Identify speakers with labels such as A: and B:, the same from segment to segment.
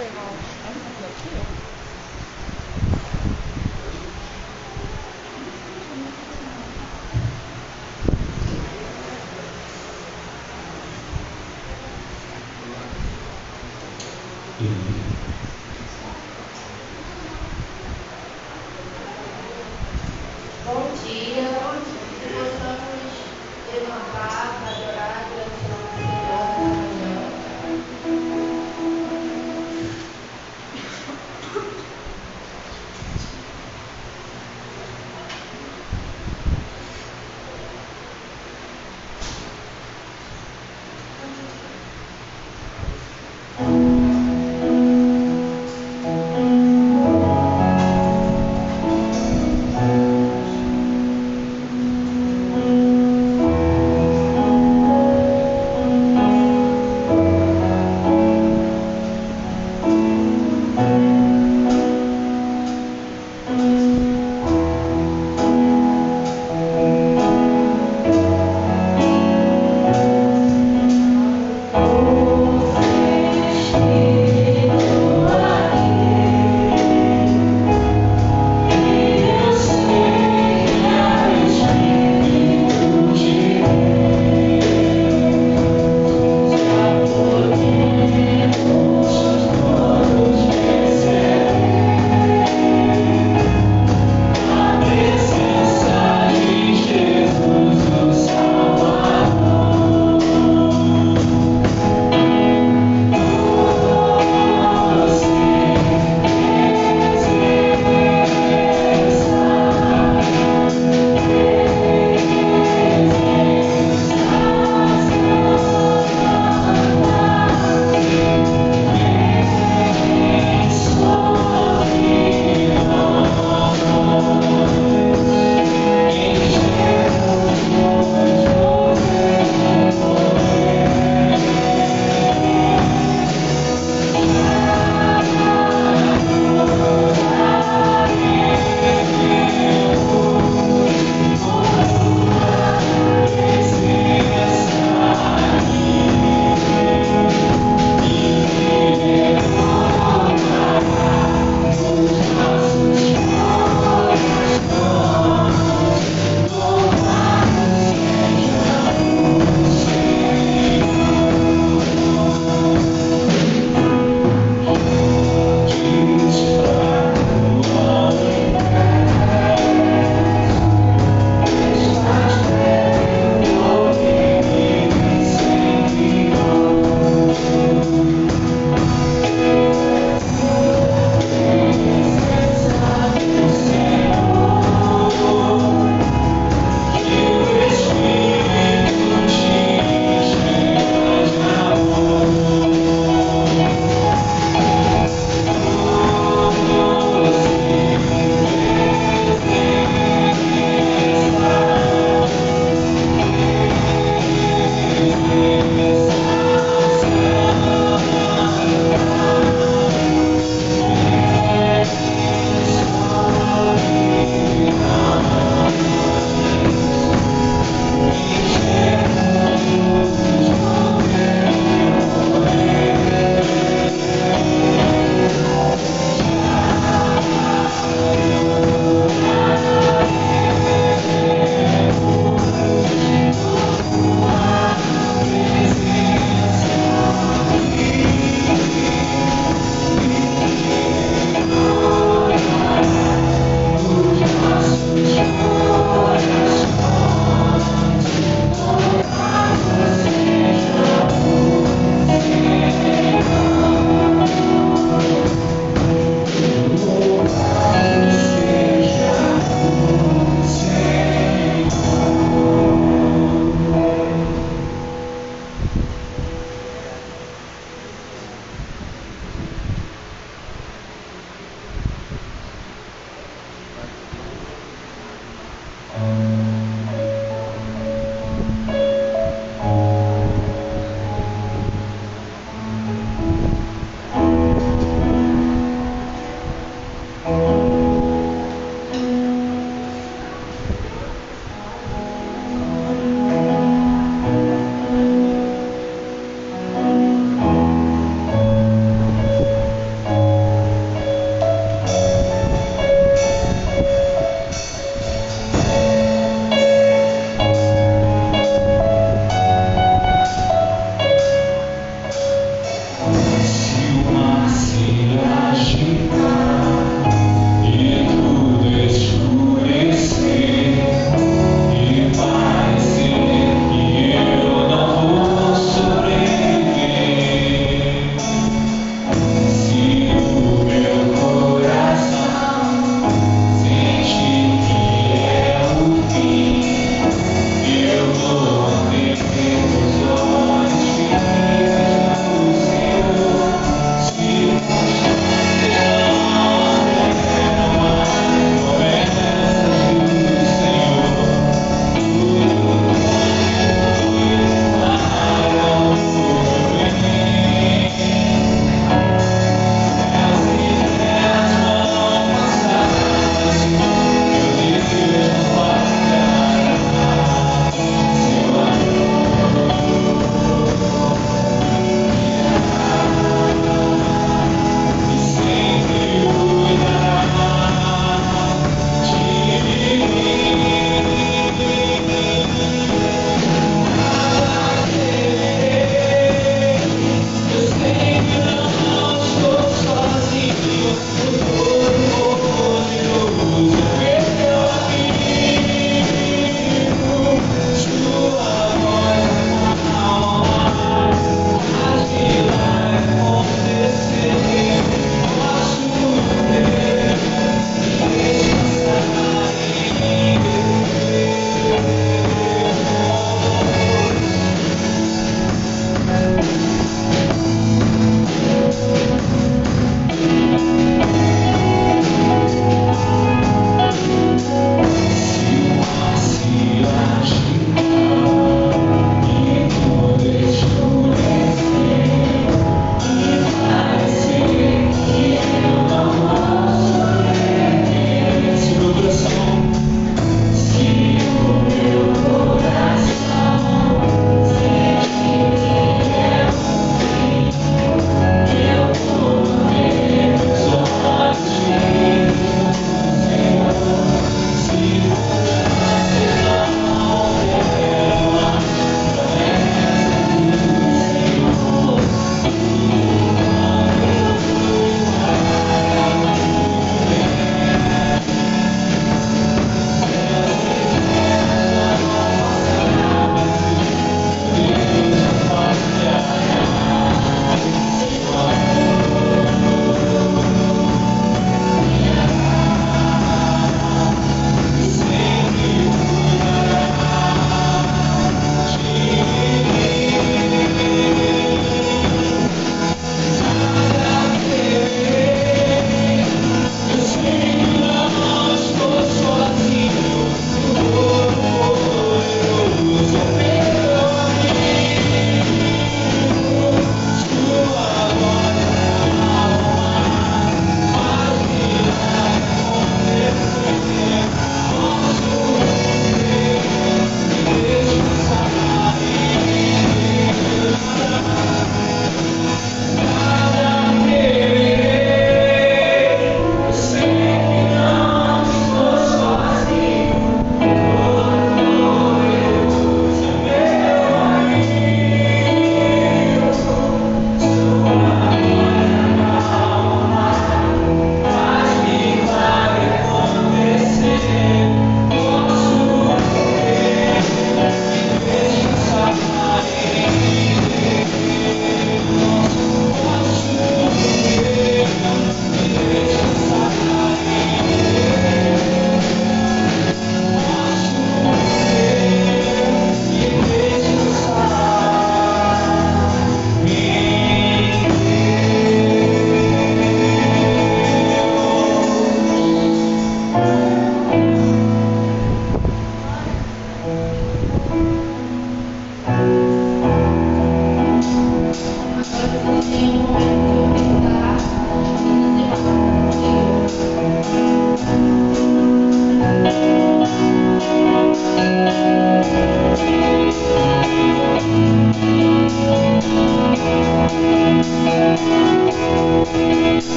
A: Bom dia, que possamos levantar para adorar durante a nossa caminhada da manhã.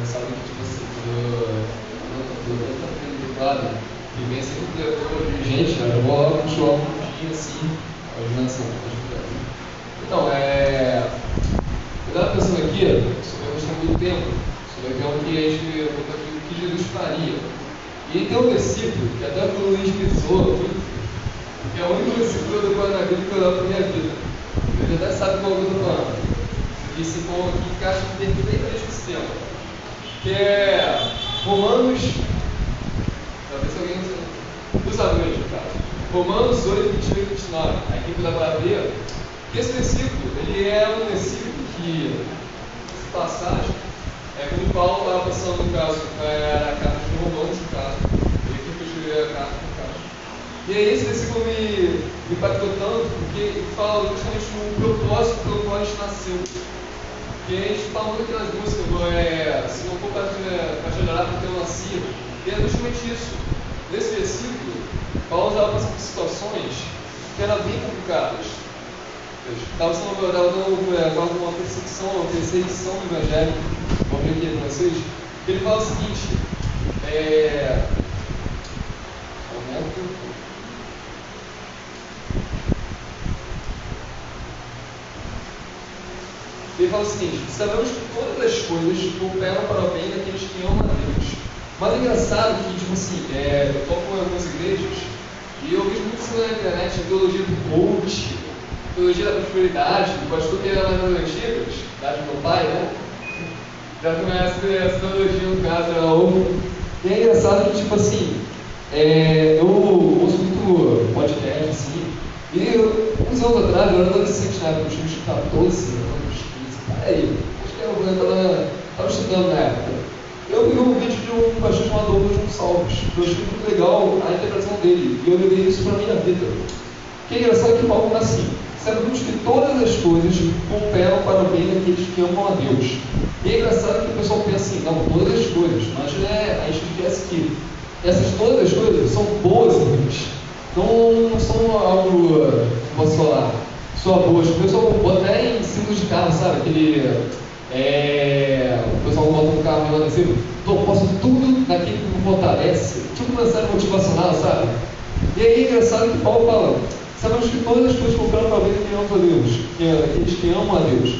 B: Sabe que tipo assim, quando e vem sempre o dirigente, eu vou logo continuar um dia assim, a organização. Então, eu estava pensando aqui sobre a questão do tempo, sobre aquilo que a gente botou aqui, o que Jesus faria. E tem um versículo que até o Luiz pisou muito, que é o único versículo do coronavírus que eu dou para a minha vida. Ele até sabe qual eu estou falando. Esse ponto aqui encaixa perfeitamente com esse tema. Que é Romanos, talvez alguém dos amigos, no caso, Romanos 8, 28 e 29. Aqui dá para ver que esse versículo, ele é um versículo que, essa passagem, é quando Paulo estava passando, no caso, a carta de Romanos, no caso, ele que escreveu a carta, no caso. E aí esse versículo me impactou tanto, porque ele fala justamente do propósito pelo qual a gente nasceu. E a gente fala muito aqui nas músicas, se não for para te adorar porque eu nasci, e é justamente isso. Nesse versículo, Paulo já passa por situações que eram bem complicadas. Estava dando uma perseguição no Evangelho, vou abrir aqui para vocês, que ele fala o seguinte, ele fala o seguinte: sabemos que todas as coisas cooperam para o bem daqueles que amam a Deus. Mas é engraçado que, tipo assim, eu toco em algumas igrejas e eu vejo muito isso na internet, a teologia do coach, teologia da prosperidade, do pastor que era nas antigas, da do meu pai, né? Já conhece essa teologia, no caso, ela ouve. E é engraçado que, tipo assim, eu ouço muito podcast, assim, e uns anos atrás, eu era adolescente na época, eu tinha uns 14 anos. Acho que eu estava estudando na época. Eu vi um vídeo de um pastor chamado Douglas Gonçalves. Eu achei muito legal a interpretação dele. E eu levei isso para a minha vida. O que é engraçado é que Paulo fala assim: sabemos que todas as coisas cooperam para o bem daqueles que amam a Deus. E é engraçado que o pessoal pensa assim: não, todas as coisas. Mas a gente esquece que essas todas as coisas são boas e ruins. Não são algo, posso falar, só boas. O pessoal bota até em símbolos de carro, sabe? O pessoal bota no carro falando assim: eu posso tudo naquele que me fortalece. Tipo uma mensagem motivacional, sabe? E aí é engraçado que Paulo fala: sabemos que todas as coisas cooperam para o bem daqueles que amam a Deus, aqueles que amam a Deus,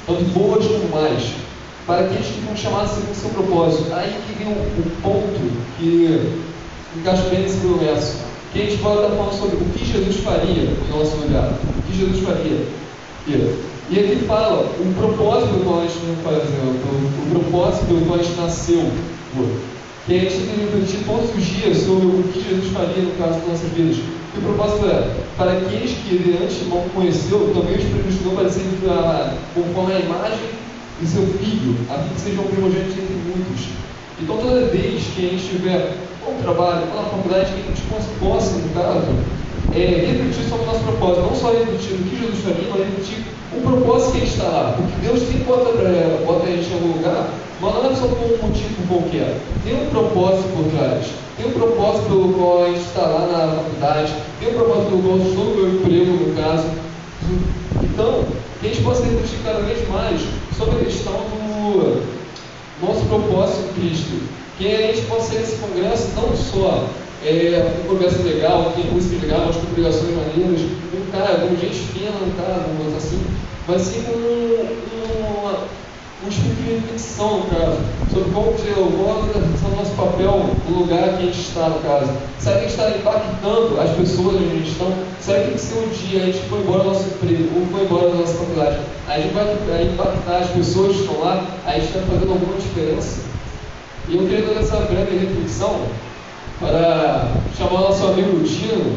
B: tanto boas como mais, para aqueles que vão chamar segundo o seu propósito. Aí que vem o ponto que encaixa bem nesse verso. Que a gente vai estar falando sobre o que Jesus faria no nosso lugar. O que Jesus faria. E aqui fala o propósito pelo qual a gente não faz, o propósito pelo qual a gente nasceu. Que a gente tem que refletir todos os dias sobre o que Jesus faria no caso das nossas vidas. E o propósito é: para aqueles que ele antes não conheceu, também os predestinou para serem conforme a imagem de seu filho, a fim que sejam primogênitos entre muitos. Então, toda vez que a gente estiver no trabalho, na faculdade, que a gente possa, no caso, refletir sobre o nosso propósito, não só refletir o que Jesus faria, mas refletir o propósito que a gente está lá. Porque Deus sempre bota a gente em algum lugar, mas não é só por um motivo qualquer. Tem um propósito por trás. Tem um propósito pelo qual a gente está lá na faculdade, tem um propósito pelo qual eu estou no meu emprego, no caso. Então, que a gente possa refletir cada vez mais sobre a questão do nosso propósito em Cristo. Que a gente possa ser esse congresso não só um congresso legal, que tem música legal, umas congregações maneiras, com gente fina, assim, mas sim com um espírito de reflexão, no caso, sobre qual é o nosso papel no lugar que a gente está, no caso. Será que a gente está impactando as pessoas onde a gente está? Será que se um dia a gente for embora do nosso emprego, ou for embora da nossa faculdade, a gente vai impactar as pessoas que estão lá, a gente está fazendo alguma diferença? E eu queria dar essa breve reflexão para chamar o nosso amigo Dino,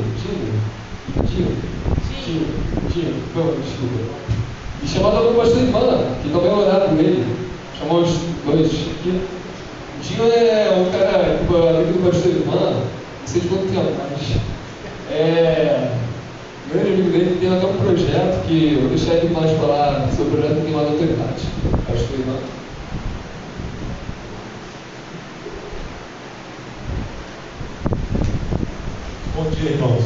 B: vamos, desculpa. E chamar também o pastor Ivan, que também é orado com ele. Chamou os dois aqui. O Dino é um cara amigo do pastor Ivan, não sei de quanto tempo, mas grande amigo dele, tem até um projeto que eu vou deixar ele mais falar sobre o projeto que tem mais autoridade. sua irmã.
C: Bom dia, irmãos.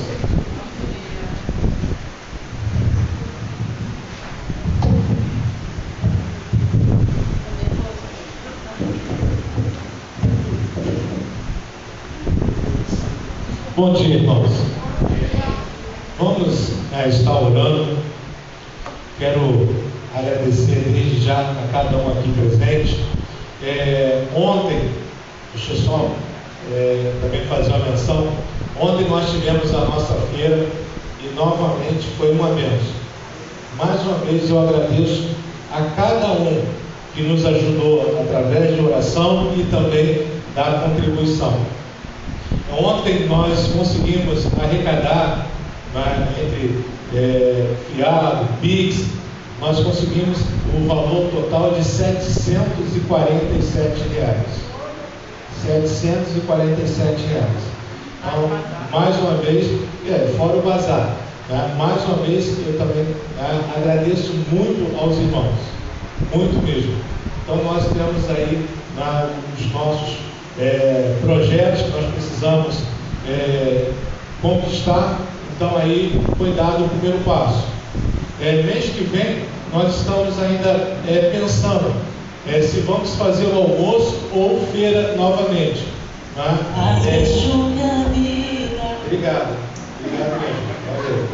C: Bom dia, irmãos. Vamos estar orando. Quero agradecer desde já a cada um aqui presente. Ontem, deixa eu só também fazer uma menção. Ontem nós tivemos a nossa feira e novamente foi uma bênção. Mais uma vez eu agradeço a cada um que nos ajudou através de oração e também da contribuição. Ontem nós conseguimos arrecadar, entre fiado, PIX, nós conseguimos o valor total de R$ 747. R$ 747. Então, mais uma vez, fora o bazar, né? Mais uma vez eu também agradeço muito aos irmãos, muito mesmo. Então nós temos aí os nossos projetos que nós precisamos conquistar. Então aí foi dado o primeiro passo. Mês que vem nós estamos ainda pensando se vamos fazer o almoço ou feira novamente. Né? Obrigado mesmo. Valeu.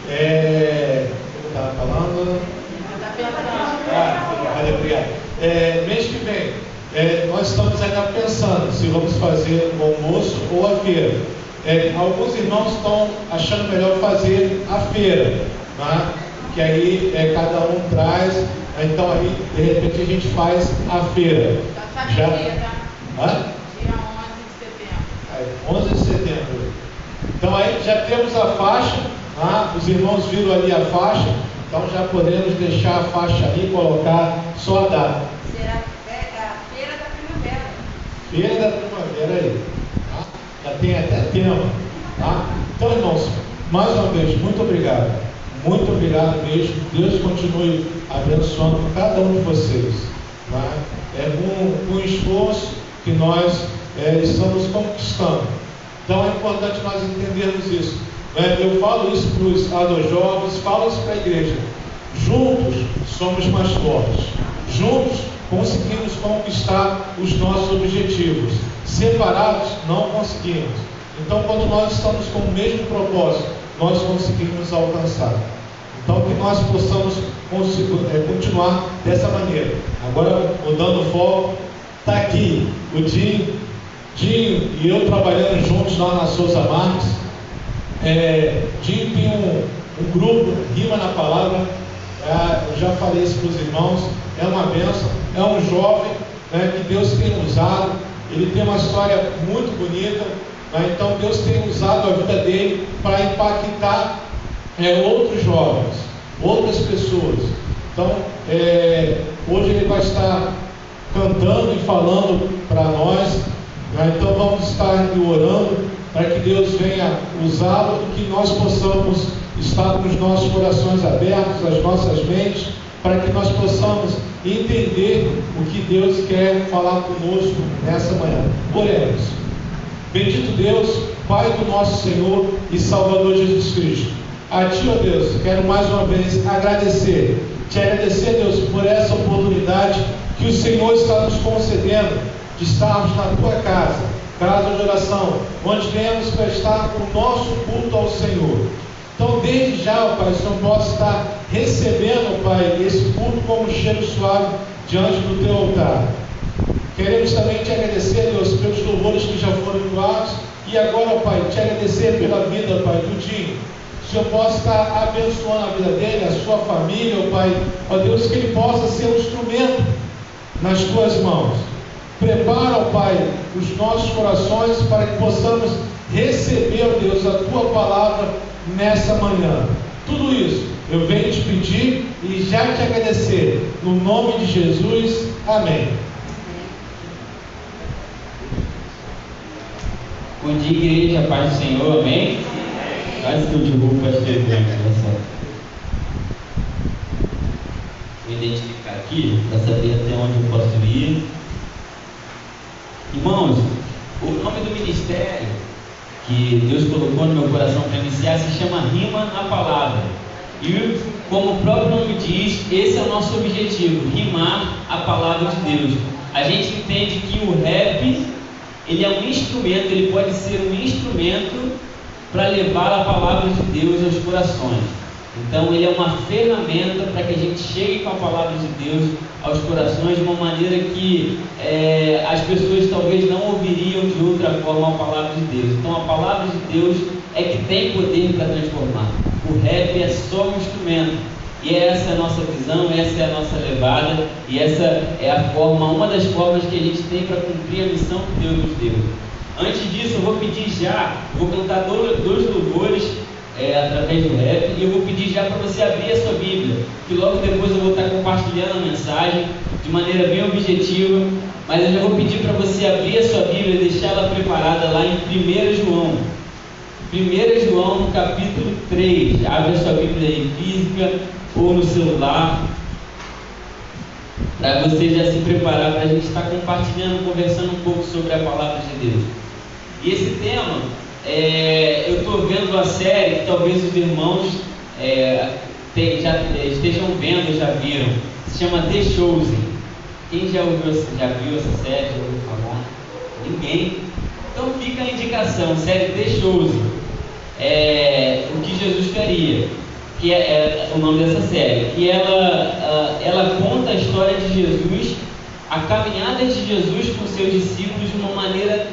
C: Eu estava falando. Valeu, obrigado. Mês que vem nós estamos ainda pensando se vamos fazer o almoço ou a feira. Alguns irmãos estão achando melhor fazer a feira, né? Que aí cada um traz, então aí de repente a gente faz a feira. Já?
A: Dia 11 de setembro.
C: 11 de setembro. Então aí já temos a faixa, né? Os irmãos viram ali a faixa, então já podemos deixar a faixa ali e colocar só a data.
A: Será a feira da primavera.
C: Feira da primavera aí. Já tem até tema, tá? Então, irmãos, mais uma vez, muito obrigado mesmo. Deus continue abençoando cada um de vocês, tá? Com o esforço que nós estamos conquistando. Então é importante nós entendermos isso, né? Eu falo isso para os adojovens, falo isso para a igreja. Juntos somos mais fortes, juntos conseguimos conquistar os nossos objetivos. Separados não conseguimos. Então, quando nós estamos com o mesmo propósito, nós conseguimos alcançar. Então, que nós possamos continuar dessa maneira. Agora, mudando o foco, está aqui o Dinho e eu trabalhando juntos lá na Souza Marques. Dinho tem um grupo, Rima na Palavra. Eu já falei isso para os irmãos. É uma bênção. É um jovem, né, que Deus tem usado. Ele tem uma história muito bonita, né? Então Deus tem usado a vida dele para impactar outros jovens, outras pessoas. Então hoje ele vai estar cantando e falando para nós, né? Então vamos estar orando para que Deus venha usá-lo e que nós possamos estar com os nossos corações abertos, as nossas mentes, para que nós possamos entender o que Deus quer falar conosco nessa manhã. Oremos. Bendito Deus, Pai do nosso Senhor e Salvador Jesus Cristo. A Ti, ó Deus, quero mais uma vez agradecer. Te agradecer, Deus, por essa oportunidade que o Senhor está nos concedendo de estarmos na Tua casa de oração, onde venhamos prestar o nosso culto ao Senhor. Então, desde já, ó Pai, o Senhor possa estar recebendo, ó Pai, esse culto como cheiro suave diante do Teu altar. Queremos também Te agradecer, Deus, pelos louvores que já foram doados. E agora, ó Pai, Te agradecer pela vida, Pai, do Dinho. O Senhor possa estar abençoando a vida dele, a sua família, ó Pai. Ó Deus, que ele possa ser um instrumento nas Tuas mãos. Prepara, ó Pai, os nossos corações para que possamos receber, ó Deus, a Tua palavra nessa manhã. Tudo isso eu venho te pedir e já te agradecer. No nome de Jesus, amém.
D: Bom dia, igreja, paz do Senhor, amém? Quase que eu derrubo o pastor Evandro, olha só. me identificar aqui, para saber até onde eu posso ir. Irmãos, o nome do ministério que Deus colocou no meu coração para iniciar se chama Rima na Palavra. E como o próprio nome diz, esse é o nosso objetivo, rimar a palavra de Deus. A gente entende que o rap, ele é um instrumento, ele pode ser um instrumento para levar a palavra de Deus aos corações. Então ele é uma ferramenta para que a gente chegue com a palavra de Deus aos corações de uma maneira que as pessoas talvez não ouviriam de outra forma a palavra de Deus. Então a palavra de Deus é que tem poder para transformar. O rap é só um instrumento. E essa é a nossa visão, essa é a nossa levada, e essa é a forma, uma das formas que a gente tem para cumprir a missão que Deus nos deu. Antes disso, eu vou pedir vou cantar dois louvores através do rap, e eu vou pedir já para você abrir a sua Bíblia, que logo depois eu vou estar compartilhando a mensagem de maneira bem objetiva, mas eu já vou pedir para você abrir a sua Bíblia e deixar ela preparada lá em 1 João. 1 João, no capítulo 3, abre a sua Bíblia aí física ou no celular, para você já se preparar para a gente estar compartilhando, conversando um pouco sobre a palavra de Deus. E esse tema, eu estou vendo a série que talvez os irmãos já estejam vendo, já viram, se chama The Chosen. Quem já viu essa série, já ouviu falar? Ninguém? Então fica a indicação, série The Chosen, o que Jesus faria, que é o nome dessa série, que ela conta a história de Jesus, a caminhada de Jesus com seus discípulos de uma maneira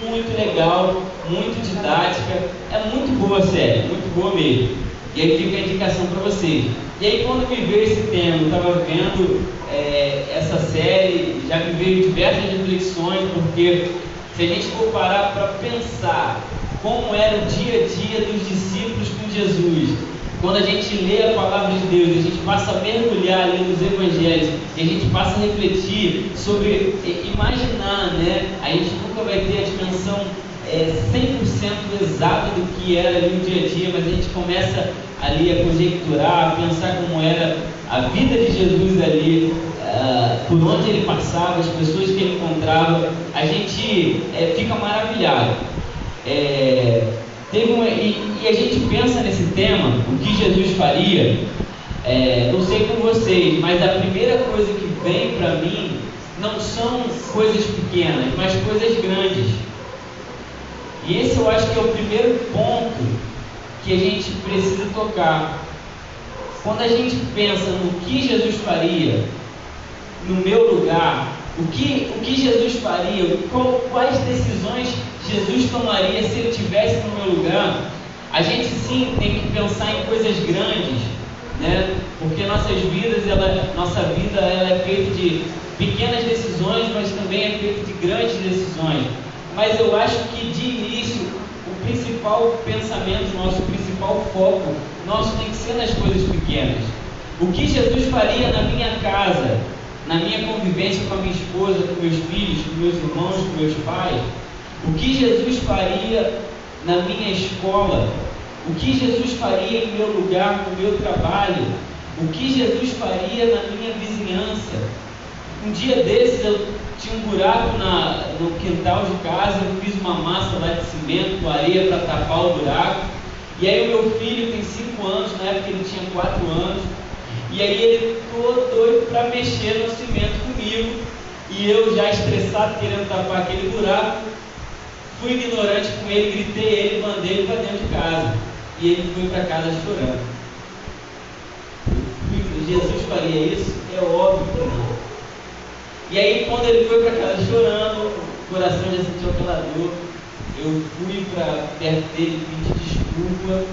D: muito legal, muito didática. É muito boa a série, muito boa mesmo. E aí fica a indicação para vocês. E aí quando me veio esse tema, eu estava vendo essa série, já me veio diversas reflexões, porque se a gente for parar para pensar como era o dia a dia dos discípulos com Jesus, quando a gente lê a palavra de Deus, a gente passa a mergulhar ali nos evangelhos, e a gente passa a refletir sobre, imaginar, né? A gente nunca vai ter a dimensão 100% exata do que era ali o dia a dia, mas a gente começa ali a conjecturar, a pensar como era a vida de Jesus ali, por onde ele passava, as pessoas que ele encontrava, a gente fica maravilhado. E a gente pensa nesse tema, o que Jesus faria. Não sei com vocês, mas a primeira coisa que vem para mim não são coisas pequenas, mas coisas grandes. E esse eu acho que é o primeiro ponto que a gente precisa tocar. Quando a gente pensa no que Jesus faria no meu lugar, o que Jesus faria, quais decisões Jesus tomaria se ele estivesse no meu lugar, a gente sim tem que pensar em coisas grandes, né? Porque nossa vida ela é feita de pequenas decisões, mas também é feita de grandes decisões. Mas eu acho que de início, o principal pensamento nosso, o principal foco nosso tem que ser nas coisas pequenas. O que Jesus faria na minha casa, na minha convivência com a minha esposa, com meus filhos, com meus irmãos, com meus pais. O que Jesus faria na minha escola? O que Jesus faria em meu lugar, no meu trabalho? O que Jesus faria na minha vizinhança? Um dia desses eu tinha um buraco no quintal de casa, eu fiz uma massa lá de cimento com areia para tapar o buraco. E aí o meu filho tem 5 anos, na época ele tinha 4 anos, e aí ele todo doido para mexer no cimento comigo, e eu já estressado querendo tapar aquele buraco, fui ignorante com ele, gritei ele, mandei ele para dentro de casa, e ele foi para casa chorando. Jesus faria isso? É óbvio que não. E aí quando ele foi para casa chorando, o coração já sentiu aquela dor, eu fui para perto dele pedir desculpa,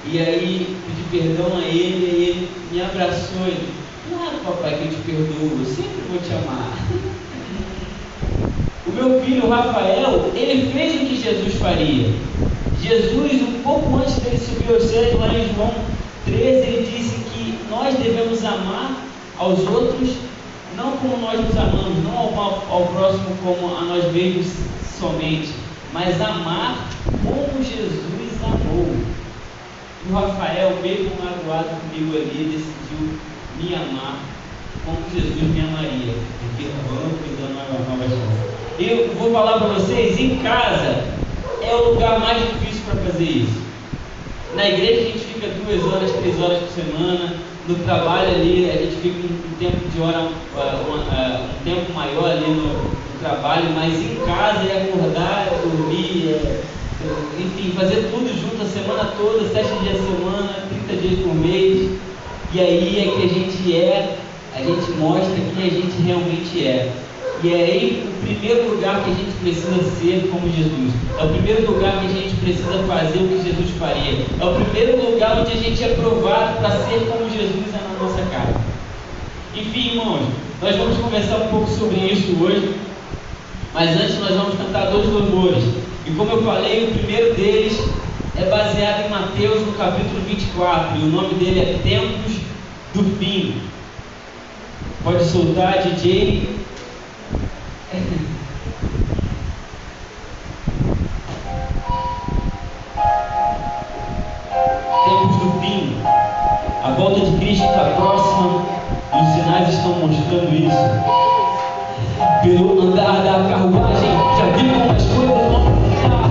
D: e aí pedi perdão a ele, e ele me abraçou e disse: claro, papai, que eu te perdoo, eu sempre vou te amar. O meu filho Rafael, ele fez o que Jesus faria. Jesus, um pouco antes dele subir aos céus, lá em João 13, ele disse que nós devemos amar aos outros não como nós nos amamos, não ao próximo como a nós mesmos somente, mas amar como Jesus amou. E o Rafael, mesmo magoado comigo ali, decidiu me amar como Jesus me amaria. Porque vamos dando uma nova chance. Eu vou falar para vocês, em casa é o lugar mais difícil para fazer isso. Na igreja a gente fica 2 horas, 3 horas por semana. No trabalho ali a gente fica um tempo de hora, um tempo maior ali no trabalho, mas em casa é acordar, é dormir, enfim, fazer tudo junto a semana toda, 7 dias a semana, 30 dias por mês. E aí é que a gente mostra quem a gente realmente é. E é aí o primeiro lugar que a gente precisa ser como Jesus. É o primeiro lugar que a gente precisa fazer o que Jesus faria. É o primeiro lugar onde a gente é provado para ser como Jesus é na nossa casa. Enfim, irmãos, nós vamos conversar um pouco sobre isso hoje. Mas antes nós vamos cantar 2 louvores. E como eu falei, o primeiro deles é baseado em Mateus no capítulo 24. E o nome dele é Tempos do Fim. Pode soltar, DJ. Tempos do fim. A volta de Cristo está próxima e os sinais estão mostrando isso. Pelo andar da carruagem, já vi como as coisas vão mudar.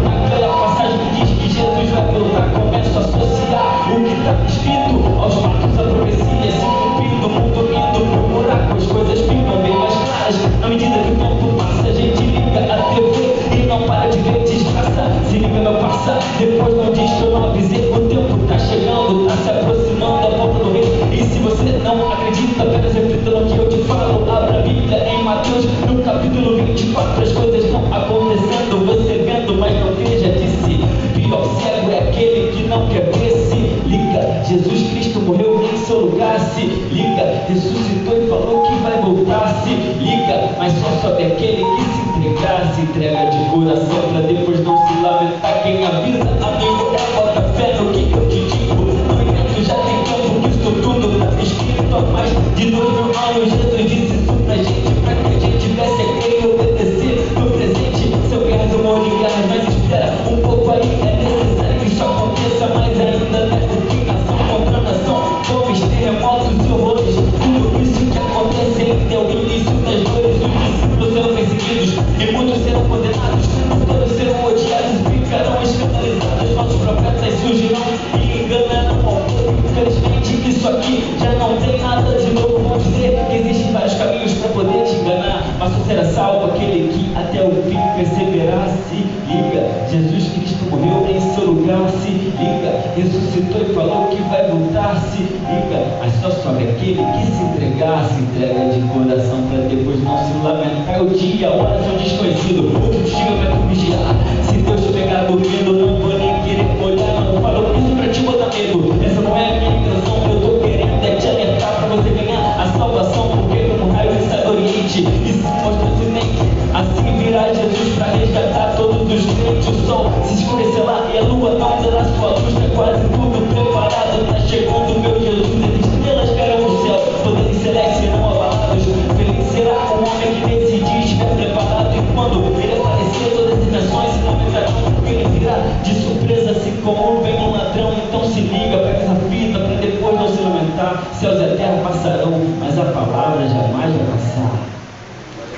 D: Naquela passagem que diz que Jesus vai voltar, começo a associar o que está escrito aos fatos da profecia se cumprindo, o mundo indo pro buraco, as coisas ficam bem mais claras. Na medida que o tempo passa, a gente liga a TV e não para de ver desgraça. Se liga, meu parça, depois não diz que eu não avisei. O tempo tá chegando, tá se aproximando da volta do rei. E se você não acredita, apenas reflita no que eu te falo. Abra a Bíblia em Mateus, no capítulo 24. As coisas estão acontecendo, você vendo, mas não veja. Disse, pior cego é aquele que não quer ver. Se liga, Jesus Cristo morreu em seu lugar. Se liga, ressuscitou e falou que vai voltar. Se liga, mas só sobe aquele que se entregar. Se entrega de coração pra depois não se lamentar. Quem avisa, amigo, bota fé no que eu te digo. No entanto, já tem tempo que isso tudo tá escrito. Há mais de 2000 anos Jesus disse isso pra gente, pra que a gente tivesse a crer e obedecer. No presente, seu guerras, eu morro de guerras, mas espera um pouco aí, é necessário que isso aconteça, mas ainda não é o fim. Nação contra nação, fomes, terremotos e horrores. Tudo isso que acontece ainda é o início das dores. Os discípulos serão perseguidos e muitos serão condenados. Todos serão odiados e ficarão escandalizados. Nossos profetas surgirão e enganarão ao povo. Infelizmente, isso aqui já não tem nada de novo. Vão dizer que existem vários caminhos para poder te enganar, mas só será salvo aquele que até o fim perseverar. Se liga, Jesus Cristo morreu em seu lugar. Se liga, ressuscitou e falou que vai voltar. Se liga, mas só sobe aquele que se entregar. Se entrega de coração para depois não se lamentar. O dia, a hora são desconhecido, outro dia vai tu vigiar. Se Deus te pegar dormindo, não vou nem querer olhar. Não falo isso pra te botar medo, essa não é a minha intenção. Eu tô querendo é te alertar pra você ganhar a salvação, porque como raio ele sai do Oriente e se mostra ocidente. Assim virá Jesus pra resgatar todos os crentes. O sol se escurecerá e a lua não terá sua luz. Tá quase tudo preparado, tá chegando meu Jesus. As estrelas cairão do céu, poderes celestes serão abalados. Feliz será o homem que nesse dia estiver preparado. E quando ele aparecer, todas as nações se lamentarão, porque ele virá de surpresa, assim como vem um ladrão. Então se liga, pega essa fita pra depois não se lamentar. Céus e a terra passarão, mas a palavra jamais vai passar.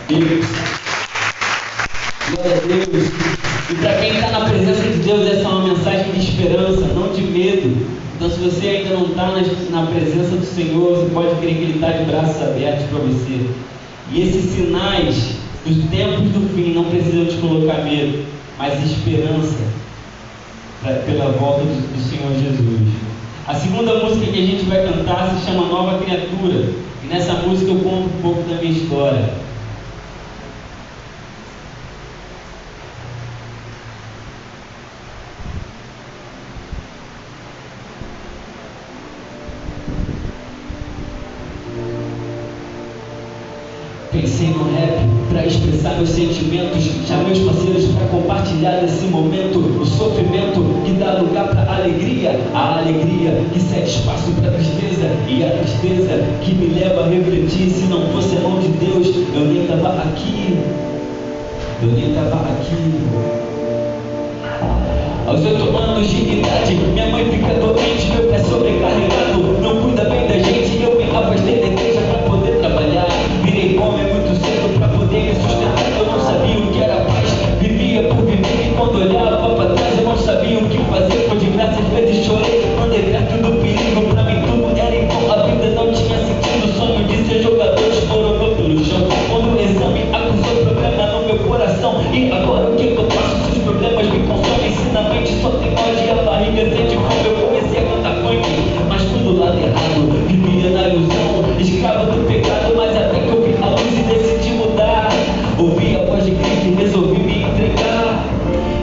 D: Deus. Glória a Deus. E para quem está na presença de Deus, essa é uma mensagem de esperança, não de medo. Então, se você ainda não está na presença do Senhor, você pode crer que Ele está de braços abertos para você. E esses sinais dos tempos do fim não precisam te colocar medo, mas esperança pela volta do Senhor Jesus. A segunda música que a gente vai cantar se chama Nova Criatura. E nessa música eu conto um pouco da minha história. Pensei no rap para expressar meus sentimentos, chamei os parceiros para compartilhar esse momento, o sofrimento que dá lugar para a alegria que cede espaço para a tristeza, e a tristeza que me leva a refletir. Se não fosse a mão de Deus, eu nem estava aqui. Aos 8 anos de idade, minha mãe fica doente, meu pai sobrecarregado, não cuida bem da gente, eu afastei da igreja para poder trabalhar. Virei homem muito cedo para poder me sustentar. Eu não sabia o que era paz, vivia por viver. E quando olhava para trás eu não sabia o que fazer. Foi de graça, às vezes chorei, andei perto do perigo. Para mim tudo era então, a vida não tinha sentido. O sonho de ser jogador desmoronou pelo chão. Quando o exame acusou problema no meu coração. E agora o que eu faço se os problemas me consomem? Se na mente só tem ódio e a barriga sente fome. Eu comecei a cantar funk, mas fui do lado errado. Vivia na ilusão, escravo do pecado. Mas até que eu vi a luz e decidi mudar. Ouvi a voz de Cristo e resolvi me entregar.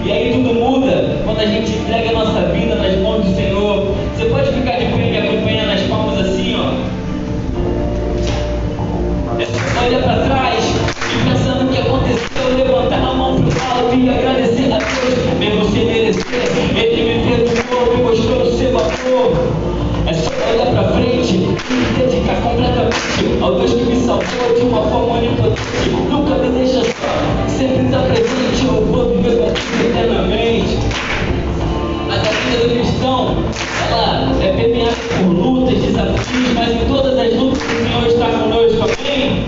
D: E aí tudo muda quando a gente entrega a nossa vida nas mãos do Senhor. Você pode ficar de pé e me acompanhar nas palmas assim, ó. É só olhar para trás e pensando o que aconteceu, levantar a mão pro alto e agradecer a Deus, mesmo sem merecer. Ele me perdoou, me mostrou o seu amor. É só olhar pra frente e me dedicar completamente ao Deus que me salvou de uma forma onipotente. Nunca me deixa só, sempre está presente. Eu vou viver com Cristo eternamente. Mas a vida do cristão, ela é permeada por lutas, desafios, mas em todas as lutas o Senhor está conosco, amém?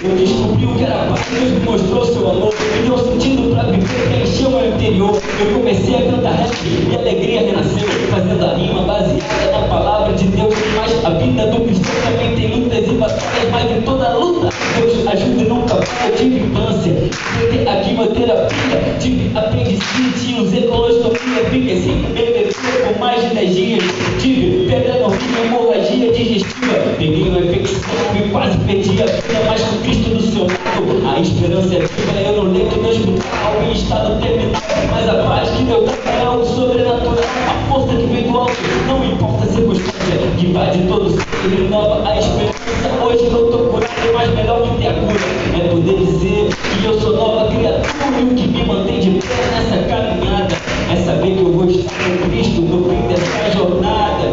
D: Eu descobri o que era paz, Deus me mostrou seu amor, me deu sentido para viver, preencheu o meu interior. Eu comecei a cantar rap e a alegria renasceu, fazendo a rima baseada na palavra de Deus. Mas a vida do cristão também tem lutas e batalhas, mas em toda luta Deus ajuda e nunca vai. Eu tive câncer, tive a quimioterapia, tive apendicite, usei colostomia, fiquei sem beber por mais de 10 dias, tive pedra no rim, hemorragia digestiva, peguei uma infecção e quase perdi a vida, mas com Cristo do seu lado, a esperança é viva. Eu não lembro do hospital em estado terminal, mas a paz que Deus dá é algo sobrenatural. A força que vem do alto, não importa a circunstância, que vai de todo ser e renova a esperança. Hoje eu estou curado, mas melhor que ter a cura é poder dizer que eu sou nova criatura. E o que me mantém de pé nessa caminhada é saber que eu vou estar com Cristo no fim dessa jornada,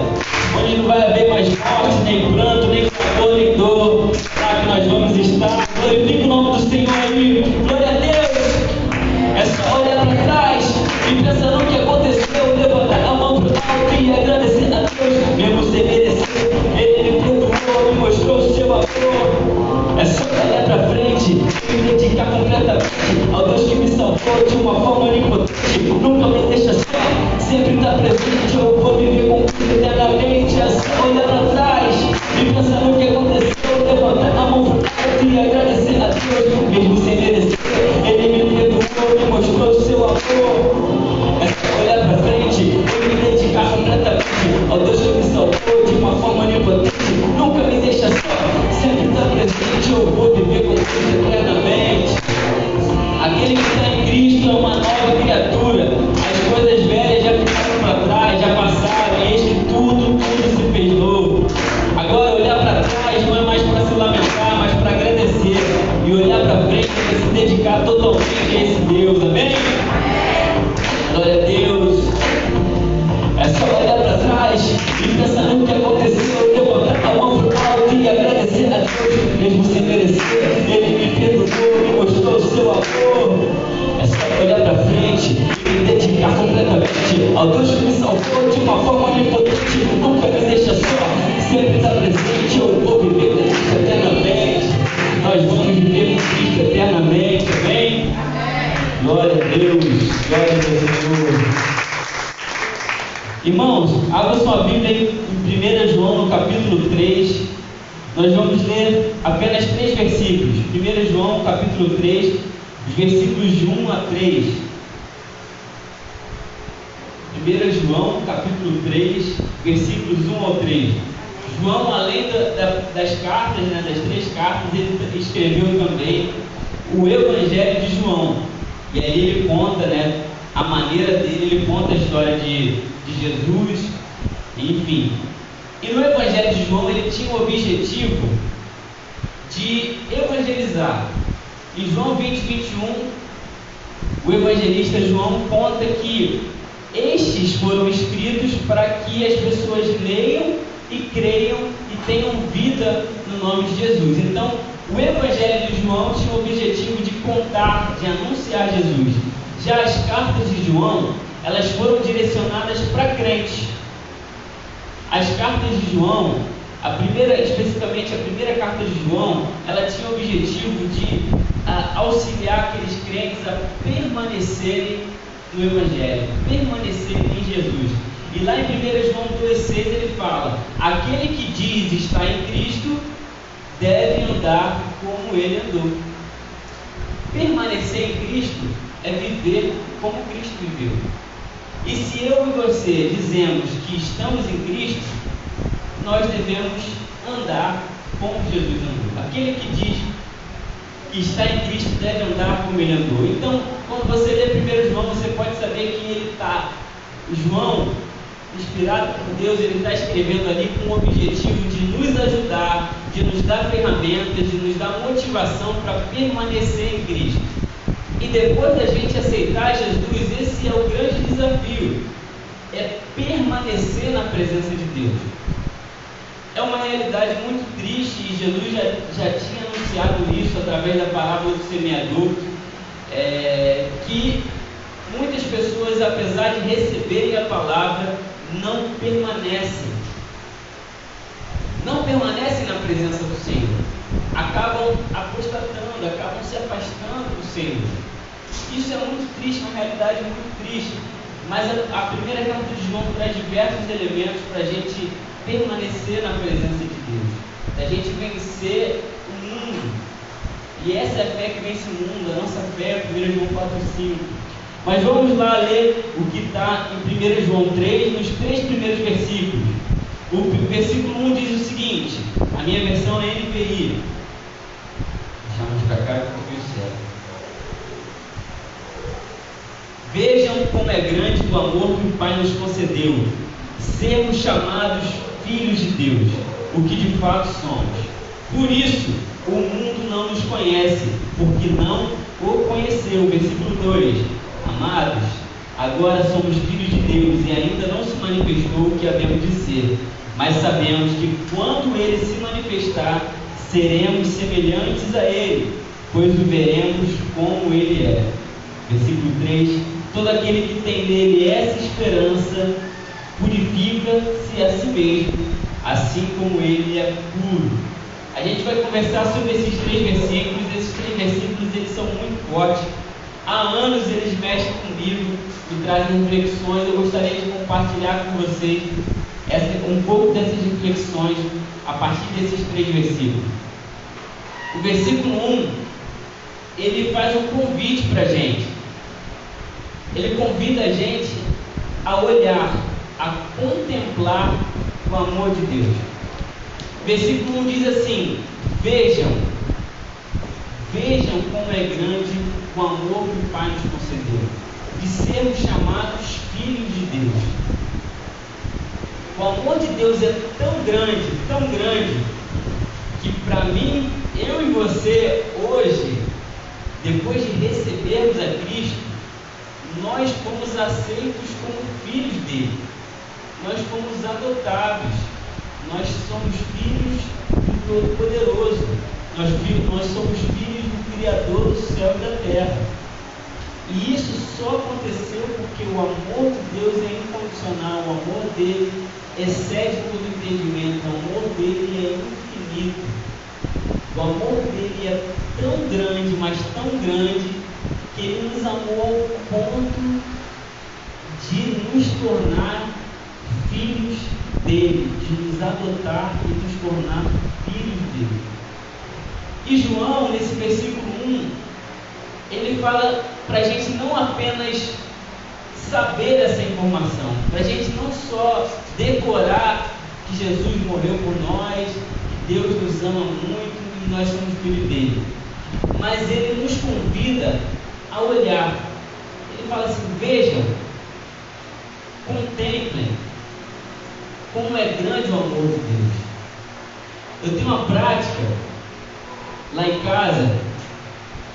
D: onde não vai haver mais morte, nem pranto, nem calor, nem dor. Lá que nós vamos estar. Glorifica o nome do Senhor aí. Glória a Deus. É só olhar para trás e pensar no que aconteceu, levantar a mão pro alto e agradecer a Deus, mesmo sem merecer. Ele me perdoou, me mostrou o seu amor. É só olhar para frente e me dedicar completamente ao Deus que me salvou de uma forma onipotente. Nunca me deixa só, sempre está presente. Eu vou viver com Cristo eternamente. É só olhar para trás e pensar no que aconteceu, levantar a mão pro alto e agradecer a Deus, mesmo sem merecer. Ele me perdoou, me mostrou o seu amor. É só olhar para frente e me dedicar completamente ao Deus que me salvou de uma forma onipotente. Nunca me deixa só, sempre está presente. Eu vou viver com Cristo eternamente. Aquele que está em Cristo é uma nova criatura. As coisas velhas já ficaram para trás, já passaram, e eis que tudo se fez novo. Agora olhar para trás não é mais para se lamentar, mas para agradecer. E olhar para frente é se dedicar totalmente a esse Deus, amém? Glória a Deus. É só olhar para trás e pensar no que aconteceu, levantar a mão pro alto e agradecer a Deus, mesmo sem merecer. Ele me perdoou, me mostrou o seu amor. É só olhar para frente e me dedicar completamente ao Deus que me salvou de uma forma onipotente. Nunca me deixa só, sempre está presente. Eu vou viver com Cristo eternamente. Nós vamos viver com Cristo eternamente, amém? Glória a Deus, glória ao Senhor. Irmãos, abra sua Bíblia em 1 João, no capítulo 3. Nós vamos ler apenas 3 versículos. 1 João, capítulo 3, os versículos de 1 a 3. 1 João, capítulo 3, versículos 1 ao 3. João, além das cartas, das 3 cartas, ele escreveu também o Evangelho de João. E aí ele conta, a maneira dele, ele conta a história de Jesus, enfim. E no Evangelho de João ele tinha o objetivo de evangelizar. Em João 20, 21, o evangelista João conta que estes foram escritos para que as pessoas leiam e creiam e tenham vida no nome de Jesus. Então, o Evangelho de João tinha o objetivo de contar, de anunciar Jesus. Já as cartas de João, elas foram direcionadas para crentes. As cartas de João, especificamente a primeira carta de João, ela tinha o objetivo de auxiliar aqueles crentes a permanecerem no Evangelho, permanecerem em Jesus. E lá em 1 João 2,6 ele fala: aquele que diz estar em Cristo deve andar como ele andou. Permanecer em Cristo é viver como Cristo viveu. E se eu e você dizemos que estamos em Cristo, nós devemos andar como Jesus andou. Aquele que diz que está em Cristo deve andar como ele andou. Então, quando você lê 1 João, você pode saber que ele está, João, inspirado por Deus, ele está escrevendo ali com o objetivo de nos ajudar, de nos dar ferramentas, de nos dar motivação para permanecer em Cristo. E depois da gente aceitar Jesus, esse é o grande desafio, é permanecer na presença de Deus. É uma realidade muito triste, e Jesus já tinha anunciado isso através da parábola do semeador, que muitas pessoas, apesar de receberem a palavra, não permanecem na presença do Senhor, acabam apostatando, acabam se afastando do Senhor. Isso é muito triste, uma realidade muito triste, mas a primeira carta de João traz diversos elementos para a gente permanecer na presença de Deus, da gente vencer o mundo. E essa é a fé que vence o mundo, a nossa fé é 1 João 4,5. Mas vamos lá ler o que está em 1 João 3, nos 3 primeiros versículos. O versículo 1 diz o seguinte, a minha versão é NVI. Deixamos para cá que eu fiz certo. Vejam como é grande o amor que o Pai nos concedeu, sermos chamados filhos de Deus, o que de fato somos. Por isso, o mundo não nos conhece, porque não o conheceu. Versículo 2. Amados, agora somos filhos de Deus e ainda não se manifestou o que havemos de ser, mas sabemos que quando Ele se manifestar, seremos semelhantes a Ele, pois o veremos como Ele é. Versículo 3. Todo aquele que tem nele essa esperança purifica-se a si mesmo, assim como ele é puro. A gente vai conversar sobre esses 3 versículos. Esses 3 versículos eles são muito fortes. Há anos eles mexem comigo, me trazem reflexões. Eu gostaria de compartilhar com vocês um pouco dessas reflexões a partir desses 3 versículos. O versículo 1, ele faz um convite para a gente. Ele convida a gente a olhar, a contemplar o amor de Deus. O versículo 1 diz assim: vejam como é grande o amor que o Pai nos concedeu, de sermos chamados filhos de Deus. O amor de Deus é tão grande, que para mim, eu e você, hoje, depois de recebermos a Cristo, nós fomos aceitos como filhos dele, nós fomos adotados, nós somos filhos do Todo-Poderoso, nós somos filhos do Criador do céu e da terra. E isso só aconteceu porque o amor de Deus é incondicional, o amor dele excede todo entendimento, o amor dele é infinito, o amor dele é tão grande, mas tão grande, que ele nos amou ao ponto de nos tornar filhos dele, de nos adotar e nos tornar filhos dele. E João, nesse versículo 1, ele fala para a gente não apenas saber essa informação, para a gente não só decorar que Jesus morreu por nós, que Deus nos ama muito e nós somos filhos dele, mas ele nos convida a olhar. Ele fala assim: vejam, contemplem como é grande o amor de Deus. Eu tenho uma prática lá em casa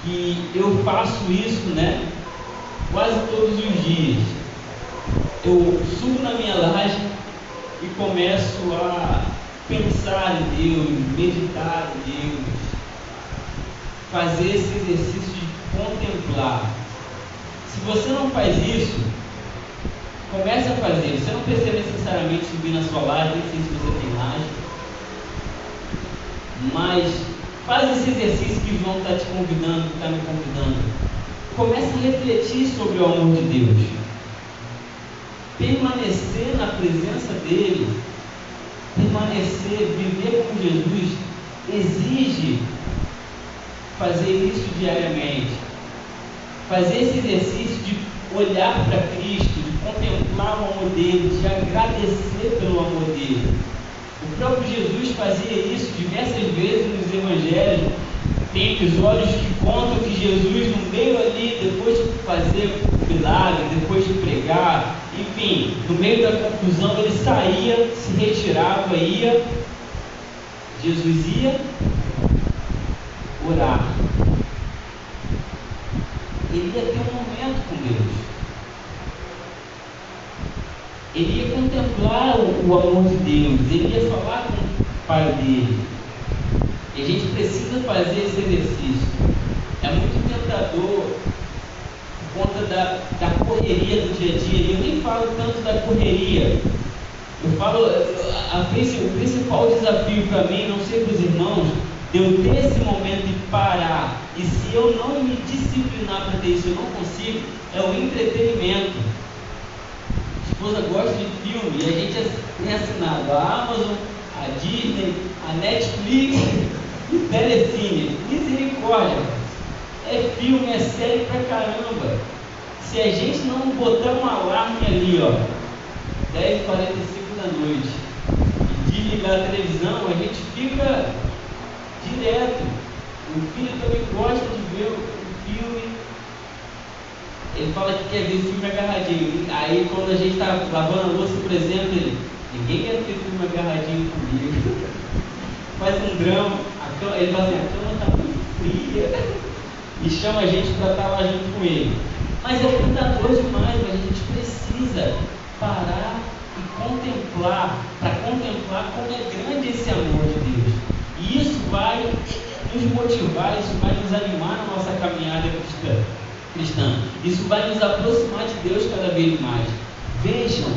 D: que eu faço isso, quase todos os dias. Eu subo na minha laje e começo a pensar em Deus, meditar em Deus, fazer esse exercício de contemplar. Se você não faz isso, Comece a fazer. Você não precisa necessariamente subir na sua laje, nem sei se você tem laje. Mas faz esse exercício que João está te convidando, está me convidando. Comece a refletir sobre o amor de Deus. Permanecer na presença dele, permanecer, viver com Jesus, exige fazer isso diariamente. Fazer esse exercício de olhar para Cristo, de contemplar o amor dele, de agradecer pelo amor dele. O próprio Jesus fazia isso diversas vezes nos evangelhos. Tem episódios que contam que Jesus, no meio ali, depois de fazer o milagre, depois de pregar, enfim, no meio da confusão, ele saía, se retirava, ia. Jesus ia orar. Ele ia ter um momento com Deus. Ele ia contemplar o amor de Deus. Ele ia falar com o Pai dele. E a gente precisa fazer esse exercício. É muito tentador por conta da correria do dia a dia. Eu nem falo tanto da correria. Eu falo, o principal desafio para mim, não sei para os irmãos, de eu ter esse momento de parar. E se eu não me disciplinar para ter isso, eu não consigo, é o entretenimento. A esposa gosta de filme e a gente tem assinado a Amazon, a Disney, a Netflix e o Telecine. Misericórdia! É filme, é série pra caramba. Se a gente não botar um alarme ali, ó, 10h45 da noite, e desligar a televisão, a gente fica direto. O filho também gosta de ver o filme. Ele fala que quer ver filme agarradinho. Aí quando a gente está lavando a louça, por exemplo, ninguém quer ver filme agarradinho comigo. Faz um drama. Ele fala assim, a cama está muito fria. E chama a gente para estar lá junto com ele. Mas é tentador demais, mas a gente precisa parar e contemplar, para contemplar como é grande esse amor de Deus. E isso vai nos motivar, isso vai nos animar na nossa caminhada cristã. Isso vai nos aproximar de Deus cada vez mais. Vejam.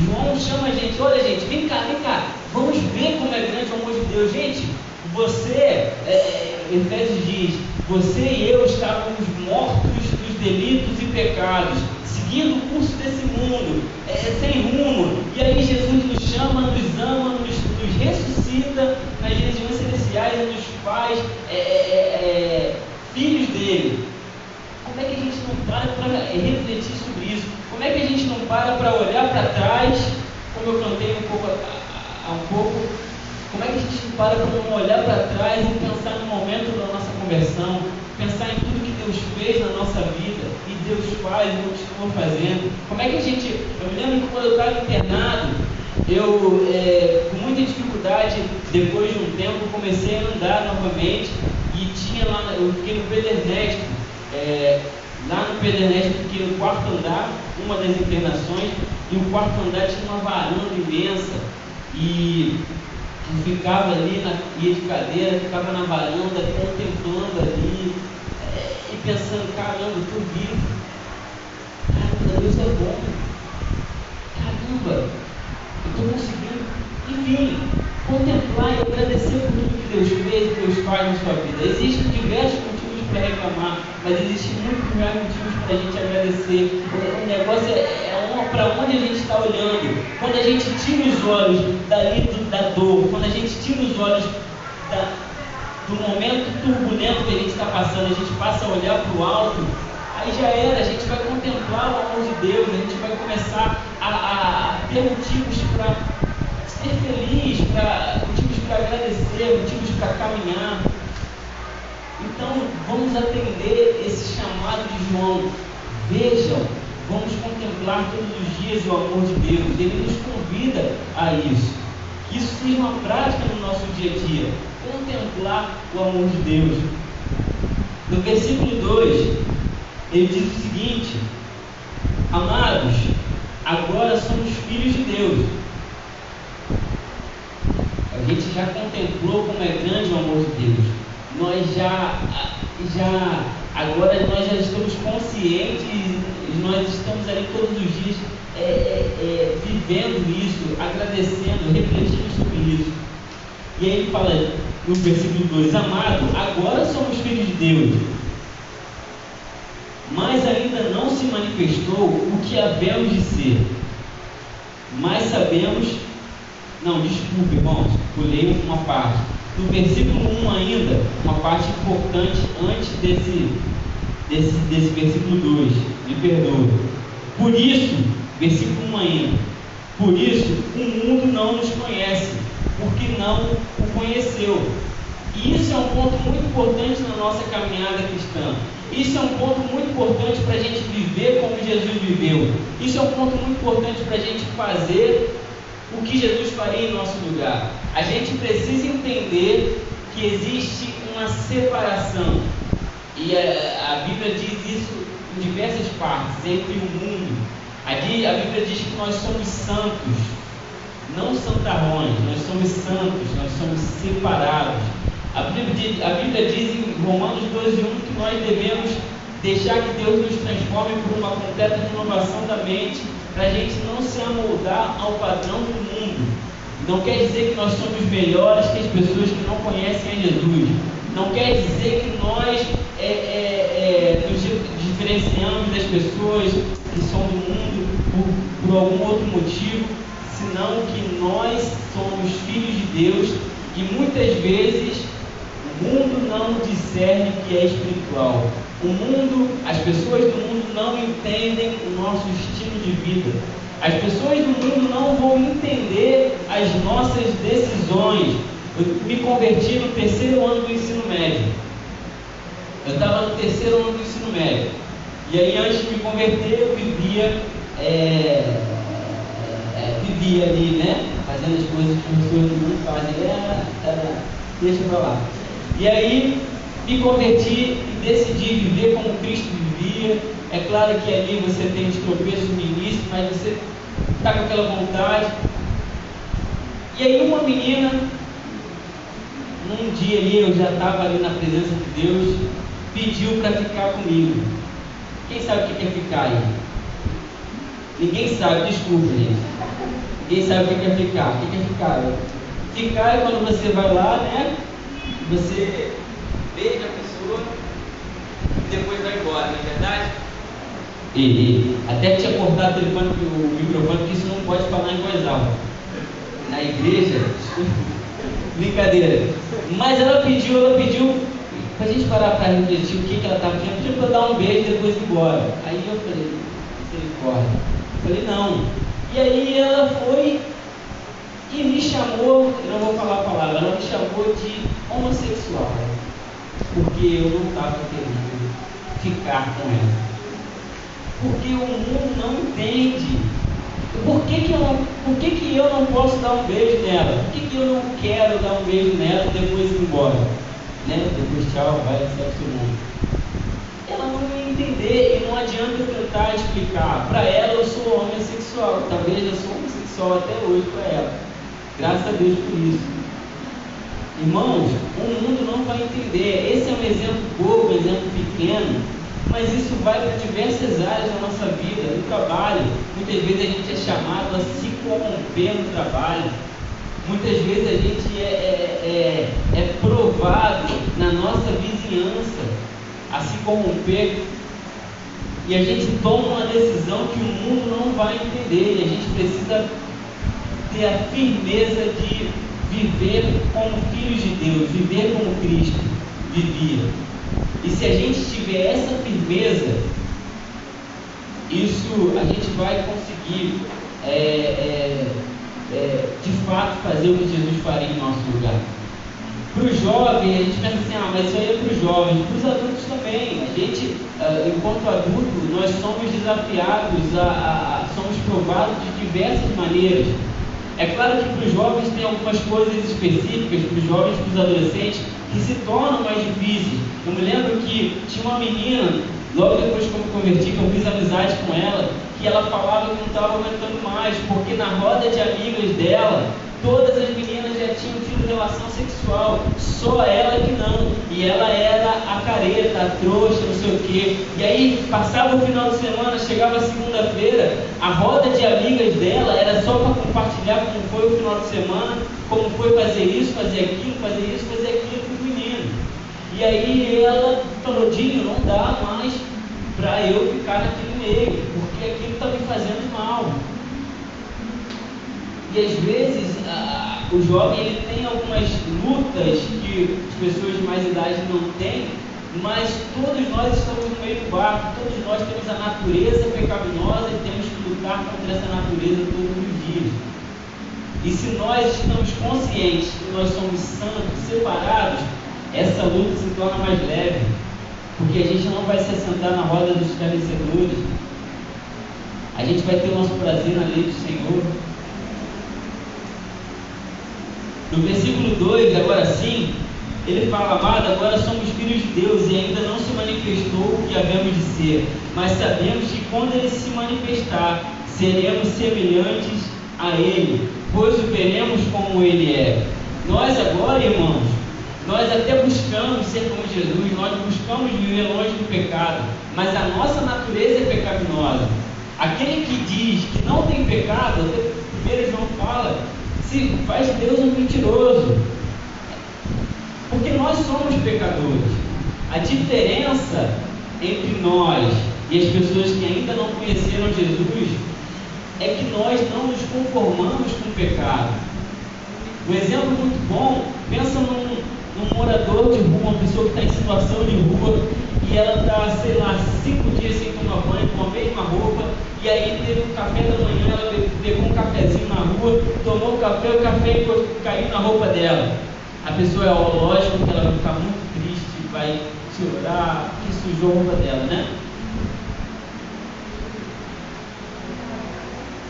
D: João chama a gente, olha gente, vem cá, vamos ver como é grande o amor de Deus. Gente, você, Efésios diz, você e eu estávamos mortos dos delitos e pecados, seguindo o curso desse mundo, sem rumo. E aí Jesus nos chama, nos ama, nos ressuscita nas regiões celestiais e nos faz filhos dele. Como é que a gente não para refletir sobre isso? Como é que a gente não para olhar para trás, como eu cantei há um pouco, como é que a gente não para não olhar para trás e pensar no momento da nossa conversão, pensar em tudo que Deus fez na nossa vida, e Deus faz e continua fazendo? Como é que a gente... Eu me lembro que quando eu estava internado, eu, com muita dificuldade, depois de um tempo, comecei a andar novamente, e tinha lá, eu fiquei no Pedro Ernesto, lá no Pedro Ernesto, fiquei no quarto andar, uma das internações, e o quarto andar tinha uma varanda imensa, e eu ficava ali, ia de cadeira, ficava na varanda, contemplando ali, e pensando, caramba, eu estou vivo, caramba, Deus é bom, caramba, eu estou conseguindo, enfim, contemplar e agradecer por tudo que Deus fez e Deus faz na sua vida. Existem diversos motivos para reclamar, mas existem muitos mais motivos para a gente agradecer. O negócio para onde a gente está olhando. Quando a gente tira os olhos dali da dor, quando a gente tira os olhos do momento turbulento que a gente está passando, a gente passa a olhar para o alto, aí já era, a gente vai contemplar o amor de Deus, a gente vai começar a ter motivos para ser feliz, motivos para agradecer, motivos para caminhar. Então, vamos atender esse chamado de João. Vejam, vamos contemplar todos os dias o amor de Deus. Ele nos convida a isso. Que isso seja uma prática no nosso dia a dia. Contemplar o amor de Deus. No versículo 2, ele diz o seguinte: amados, agora somos filhos de Deus. A gente já contemplou como é grande o amor de Deus. Agora nós já estamos conscientes e nós estamos ali todos os dias vivendo isso, agradecendo, refletindo sobre isso. E aí ele fala no versículo 2: amado, agora somos filhos de Deus, mas ainda não se manifestou o que havemos de ser. Mas sabemos... Não, desculpe, irmãos, pulei uma parte. No versículo 1 ainda, uma parte importante antes desse versículo 2, me perdoa. Por isso, versículo 1 ainda, por isso o mundo não nos conhece, porque não o conheceu. E isso é um ponto muito importante na nossa caminhada cristã. Isso é um ponto muito importante para a gente viver como Jesus viveu. Isso é um ponto muito importante para a gente fazer o que Jesus faria em nosso lugar. A gente precisa entender que existe uma separação. E a Bíblia diz isso em diversas partes, entre o mundo. A Bíblia diz que nós somos santos, não santarrões, nós somos santos, nós somos separados. A Bíblia diz em Romanos 12:1 que nós devemos deixar que Deus nos transforme por uma completa renovação da mente, para a gente não se amoldar ao padrão do mundo. Não quer dizer que nós somos melhores que as pessoas que não conhecem a Jesus. Não quer dizer que nós nos diferenciamos das pessoas que são do mundo por algum outro motivo, senão que nós somos filhos de Deus e muitas vezes o mundo não discerne que é espiritual. As pessoas do mundo não entendem o nosso estilo de vida. As pessoas do mundo não vão entender as nossas decisões. Eu me converti no 3º ano do ensino médio. Eu estava no 3º ano do ensino médio. E aí, antes de me converter, eu vivia ali, né? Fazendo as coisas que as pessoas do mundo fazem. Deixa pra lá. E aí, me converti e decidi viver como Cristo vivia. É claro que ali você tem os tropeços no início, mas você está com aquela vontade. E aí uma menina, num dia ali, eu já estava ali na presença de Deus, pediu para ficar comigo. Quem sabe o que é ficar aí? Ninguém sabe, desculpa, gente. Ninguém sabe o que é ficar. O que é ficar? Ficar é quando você vai lá, né? Você beija a pessoa e depois vai embora, não é verdade? E até tinha cortado o microfone, porque isso não pode falar em voz alta. Na igreja, brincadeira. Mas ela pediu pra gente parar para refletir o que ela estava pedindo. Pediu para eu dar um beijo e depois ir embora. Aí eu falei, misericórdia. Eu falei, não. E aí ela foi e me chamou, eu não vou falar a palavra, ela me chamou de homossexual, porque eu não estava querendo ficar com ela. Porque o mundo não entende. Por que eu não posso dar um beijo nela? Por que eu não quero dar um beijo nela e depois ir embora? Né? Depois tchau, vai ser seu mundo. Ela não ia entender e não adianta eu tentar explicar. Para ela eu sou homossexual, talvez eu sou homossexual até hoje para ela. Graças a Deus por isso. Irmãos, o mundo não vai entender. Esse é um exemplo bobo, um exemplo pequeno, mas isso vai para diversas áreas da nossa vida, no trabalho. Muitas vezes a gente é chamado a se corromper no trabalho. Muitas vezes a gente é provado na nossa vizinhança a se corromper. E a gente toma uma decisão que o mundo não vai entender. E a gente precisa ter a firmeza de viver como filhos de Deus, viver como Cristo vivia. E se a gente tiver essa firmeza, isso a gente vai conseguir de fato fazer o que Jesus faria em nosso lugar. Para os jovens, a gente pensa assim, mas isso aí é para os jovens. Para os adultos também. A gente, enquanto adulto, nós somos desafiados, somos provados de diversas maneiras. É claro que para os jovens tem algumas coisas específicas, para os jovens, para os adolescentes, que se tornam mais difíceis. Eu me lembro que tinha uma menina, logo depois que eu me converti, que eu fiz amizade com ela, que ela falava que não estava aguentando mais, porque na roda de amigas dela, todas as meninas já tinham tido relação sexual, só ela que não. e ela era a careta, a trouxa, não sei o quê. E aí passava o final de semana, chegava a segunda-feira, a roda de amigas dela era só para compartilhar como foi o final de semana, como foi fazer isso, fazer aquilo, fazer isso, fazer aquilo com o menino. E aí ela falou: Dinho, não dá mais para eu ficar naquele meio, porque aquilo está me fazendo mal. E às vezes o jovem ele tem algumas lutas que as pessoas de mais idade não têm, mas todos nós estamos no meio do barco, todos nós temos a natureza pecaminosa e temos que lutar contra essa natureza todos os dias. E se nós estamos conscientes que nós somos santos, separados, essa luta se torna mais leve, porque a gente não vai se assentar na roda dos escarnecedores, a gente vai ter o nosso prazer na lei do Senhor. No versículo 2, agora sim, ele fala: amado, agora somos filhos de Deus e ainda não se manifestou o que havemos de ser, mas sabemos que quando ele se manifestar, seremos semelhantes a ele, pois o veremos como ele é. Nós agora, irmãos, nós até buscamos ser como Jesus, nós buscamos viver longe do pecado, mas a nossa natureza é pecaminosa. Aquele que diz que não tem pecado, até 1 João fala, se faz Deus um mentiroso, porque nós somos pecadores. A diferença entre nós e as pessoas que ainda não conheceram Jesus é que nós não nos conformamos com o pecado. Um exemplo muito bom, pensa num morador de rua, uma pessoa que está em situação de rua, e ela está, sei lá, 5 dias sem tomar banho, com a mesma roupa, e aí teve um café da manhã, ela pegou um cafezinho na rua, tomou o café caiu na roupa dela. A pessoa, é lógico que ela vai ficar muito triste, vai chorar, que sujou a roupa dela, né?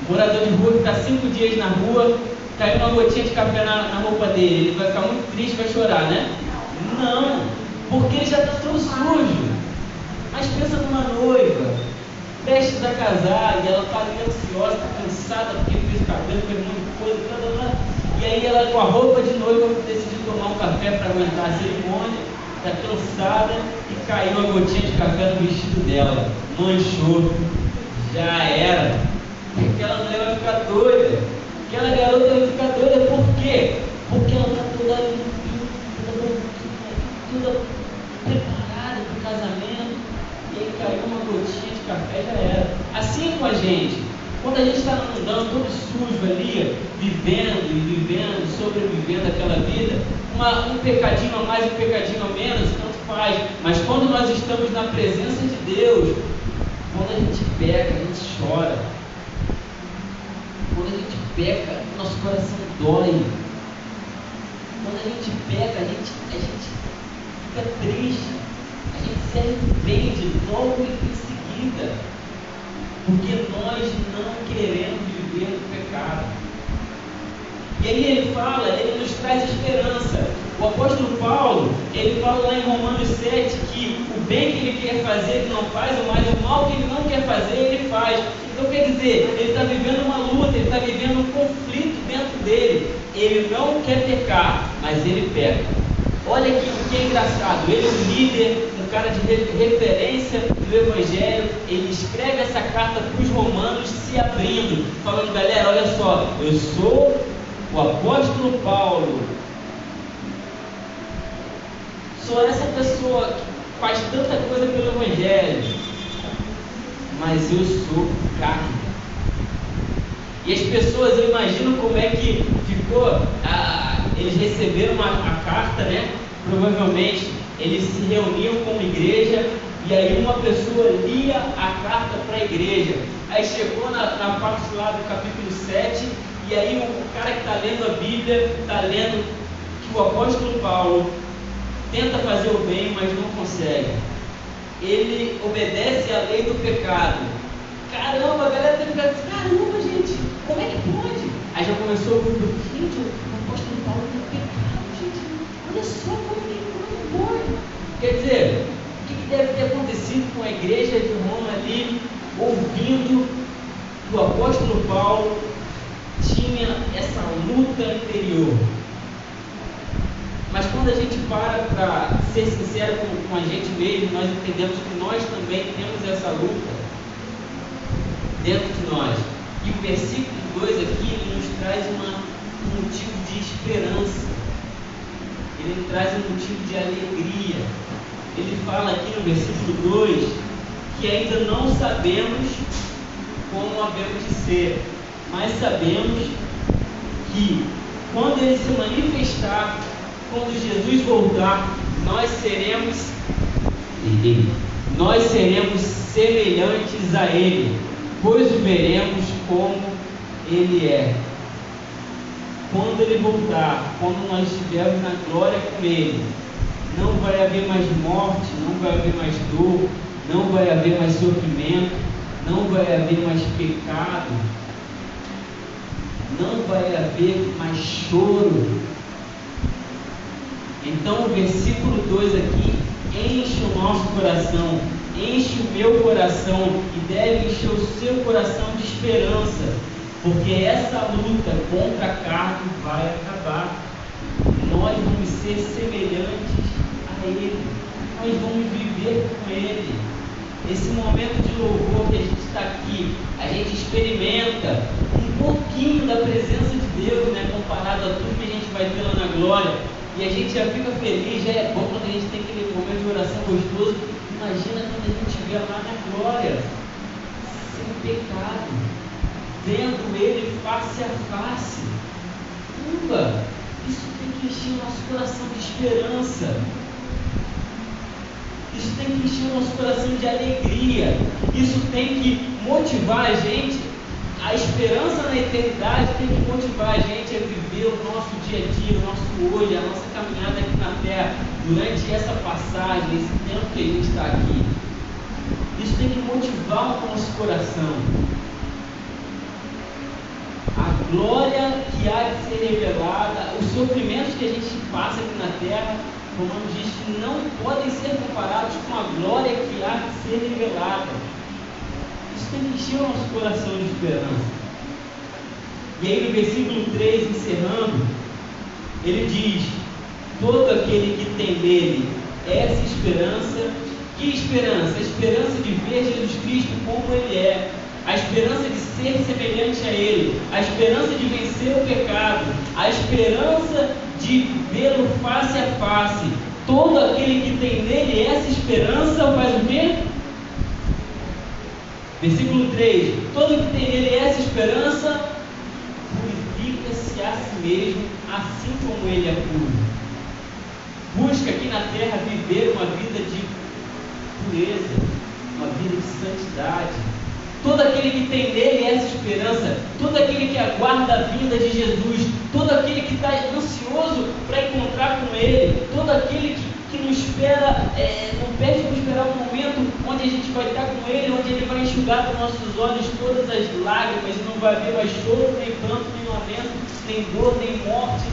D: O morador de rua que está 5 dias na rua, caiu uma gotinha de café na roupa dele, ele vai ficar muito triste, vai chorar, né? Não, porque ele já está todo sujo. Mas pensa numa noiva, prestes a casar, e ela está ali ansiosa, está cansada, porque fez o cabelo, fez um monte de coisa, e aí ela, com a roupa de noiva, decidiu tomar um café para aguentar a cerimônia, está cansada, e caiu a gotinha de café no vestido dela, manchou, já era. Aquela mulher vai ficar doida, aquela garota vai ficar doida, por quê? Porque ela está toda limpinha, toda preparada para o casamento, e aí caiu uma gotinha de café, já era. Assim com a gente, quando a gente está andando todo sujo ali, vivendo, sobrevivendo aquela vida, um pecadinho a mais, um pecadinho a menos, tanto faz, mas quando nós estamos na presença de Deus, quando a gente peca, a gente chora. Quando a gente peca, nosso coração dói. Quando a gente peca, a gente fica triste. A gente se arrepende logo em seguida. Porque nós não queremos viver no pecado. E aí ele nos traz esperança. O apóstolo Paulo, ele fala lá em Romanos 7 que o bem que ele quer fazer, ele não faz, mas o mal que ele não quer fazer, ele faz. Então quer dizer, ele está vivendo uma luta, ele está vivendo um conflito dentro dele. Ele não quer pecar, mas ele peca. Olha aqui o que é engraçado, ele é um líder, um cara de referência do Evangelho, ele escreve essa carta para os romanos se abrindo, falando: galera, olha só, eu sou o apóstolo Paulo, sou essa pessoa que faz tanta coisa pelo Evangelho, mas eu sou carne. E as pessoas, eu imagino como é que ficou, eles receberam a carta, né? Provavelmente eles se reuniam como igreja, e aí uma pessoa lia a carta para a igreja. Aí chegou na parte lá do capítulo 7, e aí o cara que está lendo a Bíblia, está lendo que o apóstolo Paulo tenta fazer o bem, mas não consegue. Ele obedece à lei do pecado. Caramba, a galera tem ficado assim: caramba, gente, como é que pode? Aí já começou o grupo: gente, o apóstolo Paulo tem pecado, gente, olha só como pode. Quer dizer, o que deve ter acontecido com a igreja de Roma ali, ouvindo que o apóstolo Paulo tinha essa luta interior? Mas quando a gente para ser sincero com a gente mesmo, nós entendemos que nós também temos essa luta dentro de nós. E o versículo 2 aqui, ele nos traz um motivo de esperança. Ele traz um motivo de alegria. Ele fala aqui no versículo 2 que ainda não sabemos como havemos de ser, mas sabemos que quando ele se manifestar, quando Jesus voltar, nós seremos semelhantes a ele, pois o veremos como ele é. Quando ele voltar, quando nós estivermos na glória com ele, não vai haver mais morte, não vai haver mais dor, não vai haver mais sofrimento, não vai haver mais pecado, não vai haver mais choro. Então o versículo 2 aqui enche o nosso coração, enche o meu coração e deve encher o seu coração de esperança, porque essa luta contra a carne vai acabar. Nós vamos ser semelhantes a Ele, nós vamos viver com Ele. Esse momento de louvor que a gente está aqui, a gente experimenta um pouquinho da presença de Deus, né, comparado a tudo que a gente vai ter lá na glória, e a gente já fica feliz, já é bom quando a gente tem aquele momento de oração gostoso. Imagina quando a gente estiver lá na glória, sem pecado, vendo Ele face a face. Isso tem que encher o nosso coração de esperança. Isso tem que encher o nosso coração de alegria. Isso tem que motivar a gente. A esperança na eternidade tem que motivar a gente a viver o nosso dia a dia, o nosso hoje, a nossa caminhada aqui na terra, durante essa passagem, esse tempo que a gente está aqui. Isso tem que motivar o nosso coração. A glória que há de ser revelada, os sofrimentos que a gente passa aqui na terra, Romano diz que não podem ser comparados com a glória que há de ser revelada. Isso tem que encher o nosso coração de esperança. E aí no versículo 3, encerrando, ele diz: todo aquele que tem nele essa esperança. Que esperança? A esperança de ver Jesus Cristo como Ele é, a esperança de ser semelhante a Ele, a esperança de vencer o pecado, a esperança de vê-lo face a face. Todo aquele que tem nele essa esperança faz o quê? Versículo 3: todo que tem nele essa esperança purifica-se a si mesmo, assim como ele é puro. Busca aqui na terra viver uma vida de pureza, uma vida de santidade. Todo aquele que tem nele essa esperança, todo aquele que aguarda a vinda de Jesus, todo aquele que está ansioso para encontrar com Ele, todo aquele que não espera, não perde para esperar um momento onde a gente vai estar com Ele, onde Ele vai enxugar dos nossos olhos todas as lágrimas, e não vai haver mais choro, nem pranto, nem lamento, nem dor, nem morte.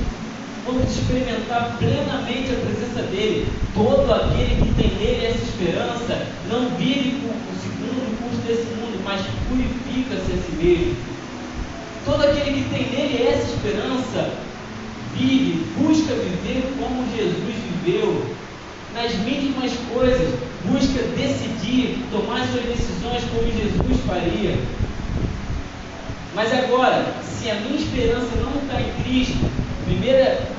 D: Vamos experimentar plenamente a presença dEle. Todo aquele que tem nele essa esperança não vive segundo o curso desse mundo, mas purifica-se a si mesmo. Todo aquele que tem nele essa esperança vive, busca viver como Jesus viveu, nas mínimas coisas, busca decidir, tomar suas decisões como Jesus faria. Mas agora, se a minha esperança não está em Cristo, 1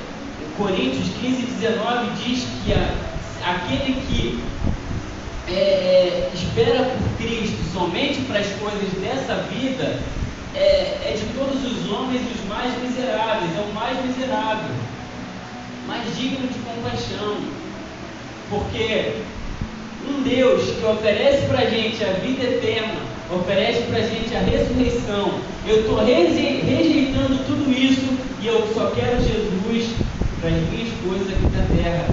D: Coríntios 15:19 diz que aquele que espera por Cristo somente para as coisas dessa vida é de todos os homens os mais miseráveis, é o mais miserável, mais digno de compaixão, porque um Deus que oferece para a gente a vida eterna, oferece para a gente a ressurreição, eu estou rejeitando tudo isso e eu só quero Jesus para as minhas coisas aqui na terra.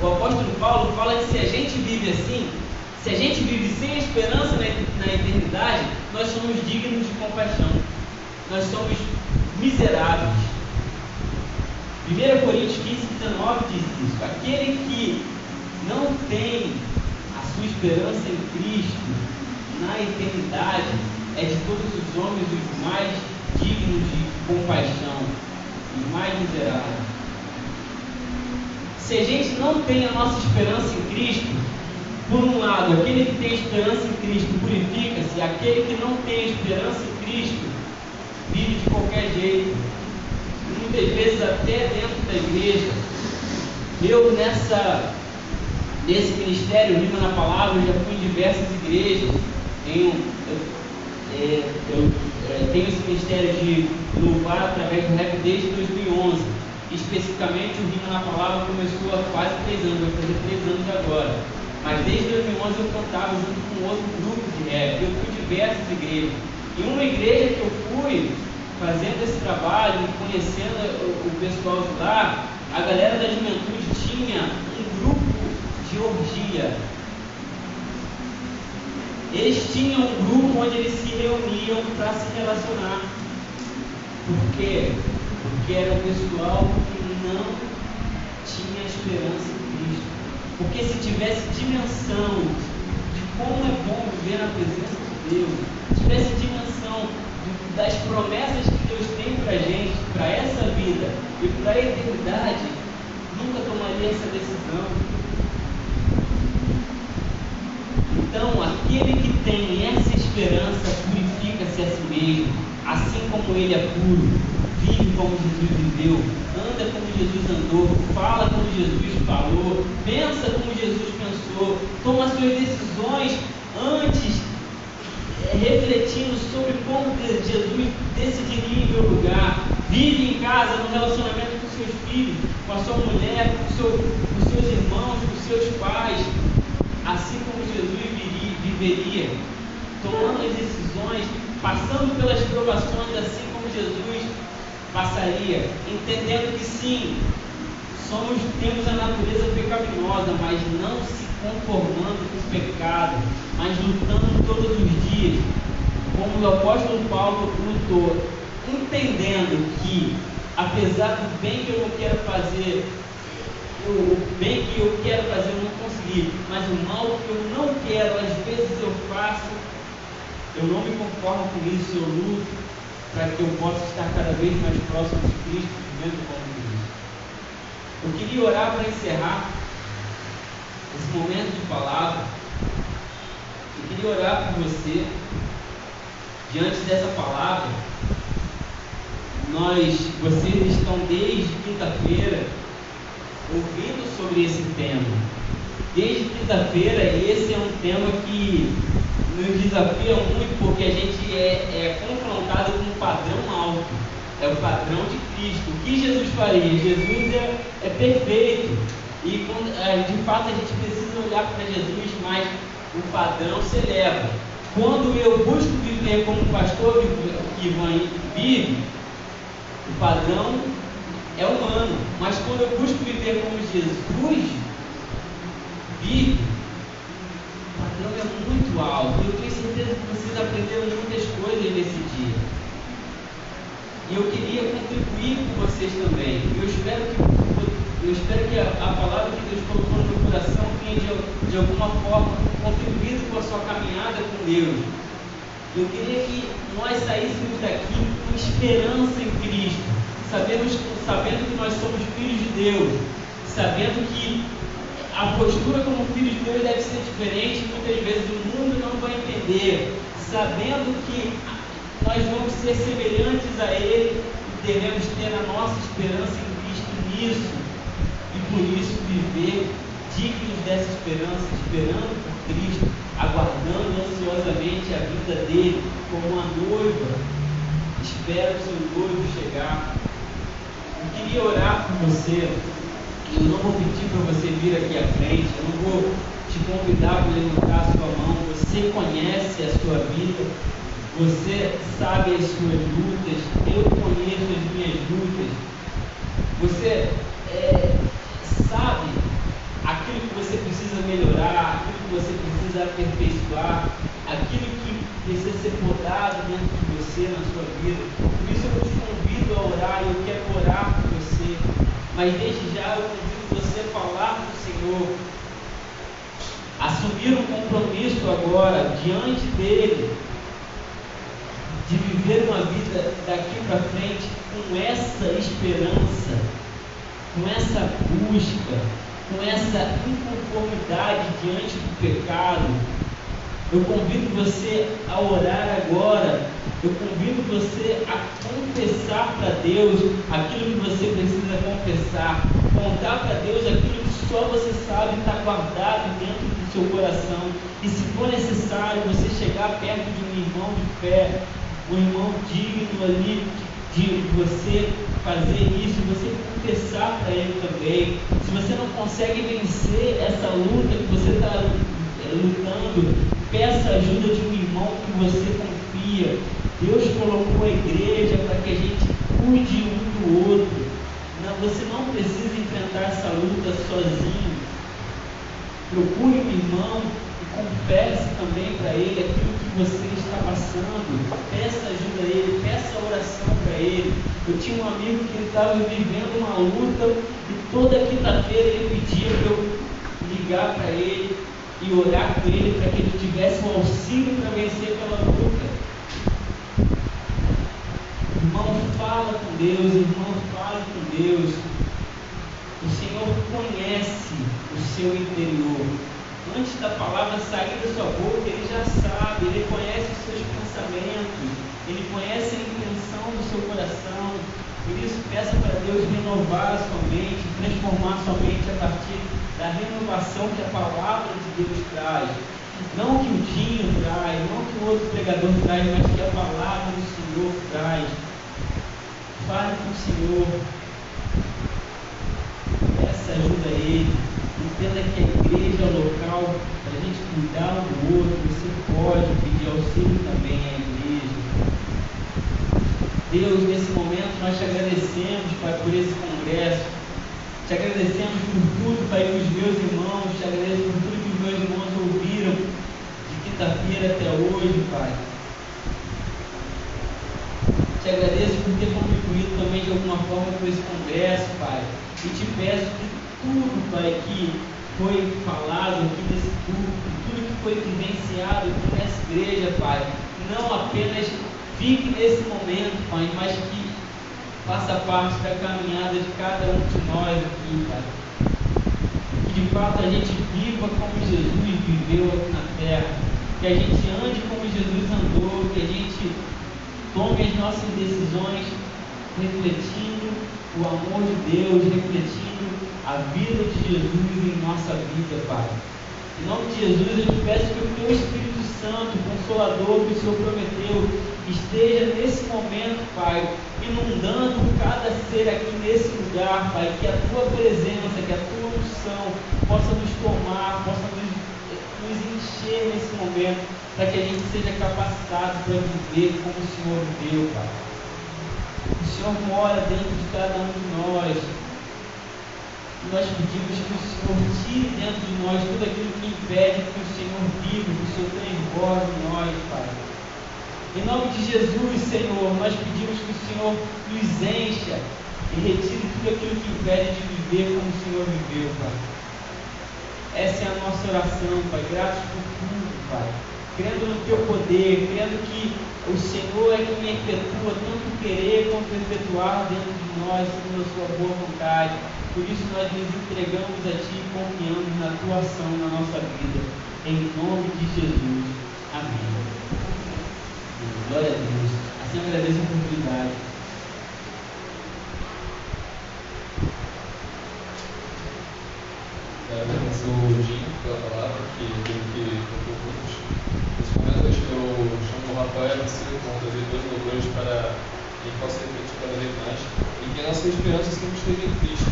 D: O apóstolo Paulo fala que se a gente vive assim, se a gente vive sem esperança na eternidade, nós somos dignos de compaixão, nós somos miseráveis. 1 Coríntios 15:19 diz isso: aquele que não tem a sua esperança em Cristo na eternidade é de todos os homens os mais dignos de compaixão, os mais miseráveis. Se a gente não tem a nossa esperança em Cristo, por um lado, aquele que tem esperança em Cristo purifica-se, aquele que não tem esperança em Cristo vive de qualquer jeito, muitas vezes até dentro da igreja. Eu nesse ministério Rima na Palavra, eu já fui em diversas igrejas. Eu tenho esse ministério de louvar através do rap desde 2011. Especificamente o Rima na Palavra começou há quase 3 anos, vai fazer 3 anos agora. Mas desde 2011 eu cantava junto com outro grupo de rap. Eu fui em diversas igrejas. Em uma igreja que eu fui fazendo esse trabalho, conhecendo o pessoal de lá, a galera da juventude tinha um grupo de orgia. Eles tinham um grupo onde eles se reuniam para se relacionar. Por quê? Porque era um pessoal que não tinha esperança em Cristo. Porque se tivesse dimensão de como é bom viver na presença de Deus, tivesse dimensão das promessas que Deus tem para a gente, para essa vida e para a eternidade, nunca tomaria essa decisão. Então, aquele que tem essa esperança purifica-se a si mesmo, assim como ele é puro, vive como Jesus viveu, anda como Jesus andou, fala como Jesus falou, pensa como Jesus pensou, toma suas decisões antes, refletindo sobre como Jesus decidiria em meu lugar, vive em casa, no relacionamento com seus filhos, com a sua mulher, com seus irmãos, com seus pais, assim como Jesus viveria, tomando as decisões, passando pelas provações, assim como Jesus passaria, entendendo que sim, temos a natureza pecaminosa, mas não se conformando com o pecado, mas lutando todos os dias, como o apóstolo Paulo lutou, entendendo que, apesar do bem que eu não quero fazer, o bem que eu quero fazer eu não consegui, mas o mal que eu não quero, às vezes eu faço, eu não me conformo com isso, eu luto para que eu possa estar cada vez mais próximo de Cristo, vivendo como Cristo. Eu queria orar para encerrar esse momento de palavra. Eu queria orar por você. Diante dessa palavra, vocês estão desde quinta-feira ouvindo sobre esse tema. Desde quinta-feira, esse é um tema que nos desafia muito, porque a gente é confrontado com um padrão alto, é o padrão de Cristo. O que Jesus faria? Jesus é perfeito, e de fato a gente precisa olhar para Jesus, mas o padrão se eleva. Quando eu busco viver como o pastor Ivan vive, o padrão é humano, mas quando eu busco viver como Jesus vive, o padrão é muito alto. Eu tenho certeza que vocês aprenderam muitas coisas nesse dia, e eu queria contribuir com vocês também. Eu espero que a palavra que Deus colocou no meu coração tenha de alguma forma contribuído com a sua caminhada com Deus. Eu queria que nós saíssemos daqui com esperança em Cristo, sabendo que nós somos filhos de Deus, sabendo que a postura como filho de Deus deve ser diferente, muitas vezes o mundo não vai entender, sabendo que nós vamos ser semelhantes a Ele e devemos ter a nossa esperança em Cristo nisso, e por isso viver dignos dessa esperança, esperando por Cristo, aguardando ansiosamente a vinda dele, como uma noiva espera o seu noivo chegar. Eu queria orar por você. Eu não vou pedir para você vir aqui à frente, eu não vou te convidar para levantar a sua mão. Você conhece a sua vida, você sabe as suas lutas, eu conheço as minhas lutas. Você sabe aquilo que você precisa melhorar, aquilo que você precisa aperfeiçoar, aquilo que precisa ser podado dentro de você, na sua vida. Por isso eu te convido a orar, eu quero orar por você. Mas desde já eu convido você a falar com o Senhor, assumir um compromisso agora diante dele, de viver uma vida daqui para frente com essa esperança, com essa busca, com essa inconformidade diante do pecado, eu convido você a orar agora. Eu convido você a confessar para Deus aquilo que você precisa confessar. Contar para Deus aquilo que só você sabe está guardado dentro do seu coração. E se for necessário você chegar perto de um irmão de fé, um irmão digno ali de você fazer isso, você confessar para ele também. Se você não consegue vencer essa luta que você está lutando, peça ajuda de um irmão que você confia. Deus colocou a igreja para que a gente cuide um do outro. Não, você não precisa enfrentar essa luta sozinho. Procure um irmão e confesse também para ele aquilo que você está passando. Peça ajuda a ele, peça oração para ele. Eu tinha um amigo que estava vivendo uma luta e toda quinta-feira ele pedia para eu ligar para ele e orar com ele para que ele tivesse um auxílio para vencer aquela luta. Irmão, fala com Deus, irmão, fala com Deus. O Senhor conhece o seu interior. Antes da palavra sair da sua boca, Ele já sabe, Ele conhece os seus pensamentos, Ele conhece a intenção do seu coração. Por isso, peça para Deus renovar a sua mente, transformar a sua mente a partir da renovação que a palavra de Deus traz. Não que o Dinho traz, não que o outro pregador traz, mas que a palavra do Senhor traz. Fale com o Senhor. Peça ajuda a Ele. Entenda que a igreja é o local para a gente cuidar um do outro. Você pode pedir auxílio também à igreja. Deus, nesse momento nós te agradecemos, Pai, por esse congresso. Te agradecemos por tudo, Pai, que os meus irmãos, te agradeço por tudo que os meus irmãos ouviram de quinta-feira até hoje, Pai. Te agradeço por ter contribuído também de alguma forma com esse congresso, Pai. E te peço que tudo, Pai, que foi falado aqui nesse culto, tudo que foi vivenciado aqui nessa igreja, Pai, não apenas fique nesse momento, Pai, mas que faça parte da caminhada de cada um de nós aqui, Pai. Que de fato a gente viva como Jesus viveu aqui na terra. Que a gente ande como Jesus andou, que a gente tome as nossas decisões refletindo o amor de Deus, refletindo a vida de Jesus em nossa vida, Pai. Em nome de Jesus, eu te peço que o teu Espírito Santo, Consolador que o Senhor prometeu, esteja nesse momento, Pai, inundando cada ser aqui nesse lugar, Pai, que a tua presença, que a tua unção possa nos tomar, possa nos encher nesse momento, para que a gente seja capacitado para viver como o Senhor viveu, Pai. O Senhor mora dentro de cada um de nós. E nós pedimos que o Senhor tire dentro de nós tudo aquilo que impede que o Senhor viva, que o Senhor transborde em nós, Pai. Em nome de Jesus, Senhor, nós pedimos que o Senhor nos encha e retire tudo aquilo que impede de viver como o Senhor viveu, Pai. Essa é a nossa oração, Pai. Gratos por tudo, Pai. Crendo no Teu poder, crendo que o Senhor é quem efetua tanto querer quanto efetuar dentro de nós, segundo a Sua boa vontade. Por isso nós nos entregamos a Ti e confiamos na Tua ação na nossa vida. Em nome de Jesus. Amém. Glória a Deus. Assim eu agradeço a oportunidade.
B: Quero agradecer o Dinho pela palavra que nesse momento eu chamo o Rafael e você vão trazer dois louvores para que possa refletir cada vez mais e que a nossa esperança sempre esteja em Cristo.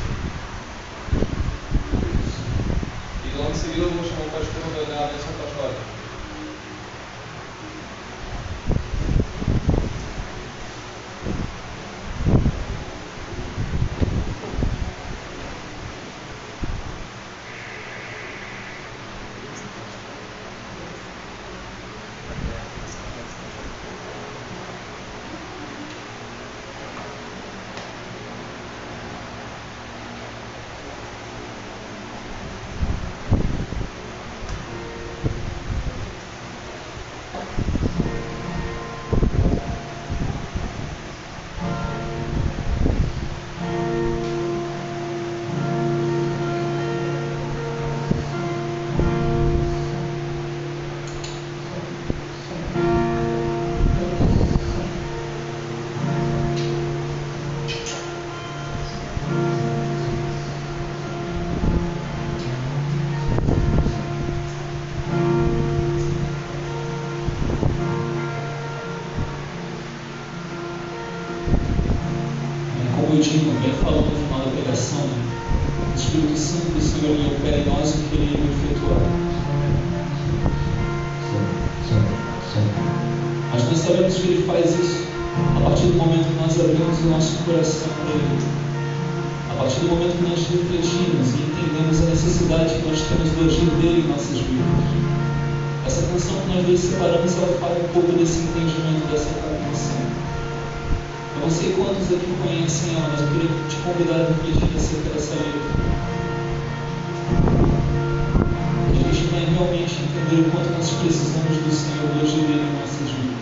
B: E logo em seguida eu vou chamar o pastor para dar a bênção pastoral.
E: Espírito Santo do Senhor ele opera em nós o que ele efetuar. Mas nós sabemos que ele faz isso a partir do momento que nós abrimos o nosso coração para ele. A partir do momento que nós refletimos e entendemos a necessidade que nós temos do agir dele em nossas vidas. Essa canção que nós dois separamos, ela fala um pouco desse entendimento, dessa compreensão. Eu não sei quantos aqui conhecem ela, mas eu queria te convidar a refletir acerca dessa letra. Que a gente vai realmente entender o quanto nós precisamos do Senhor, do agir dele em nossas vidas.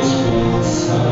C: Descansar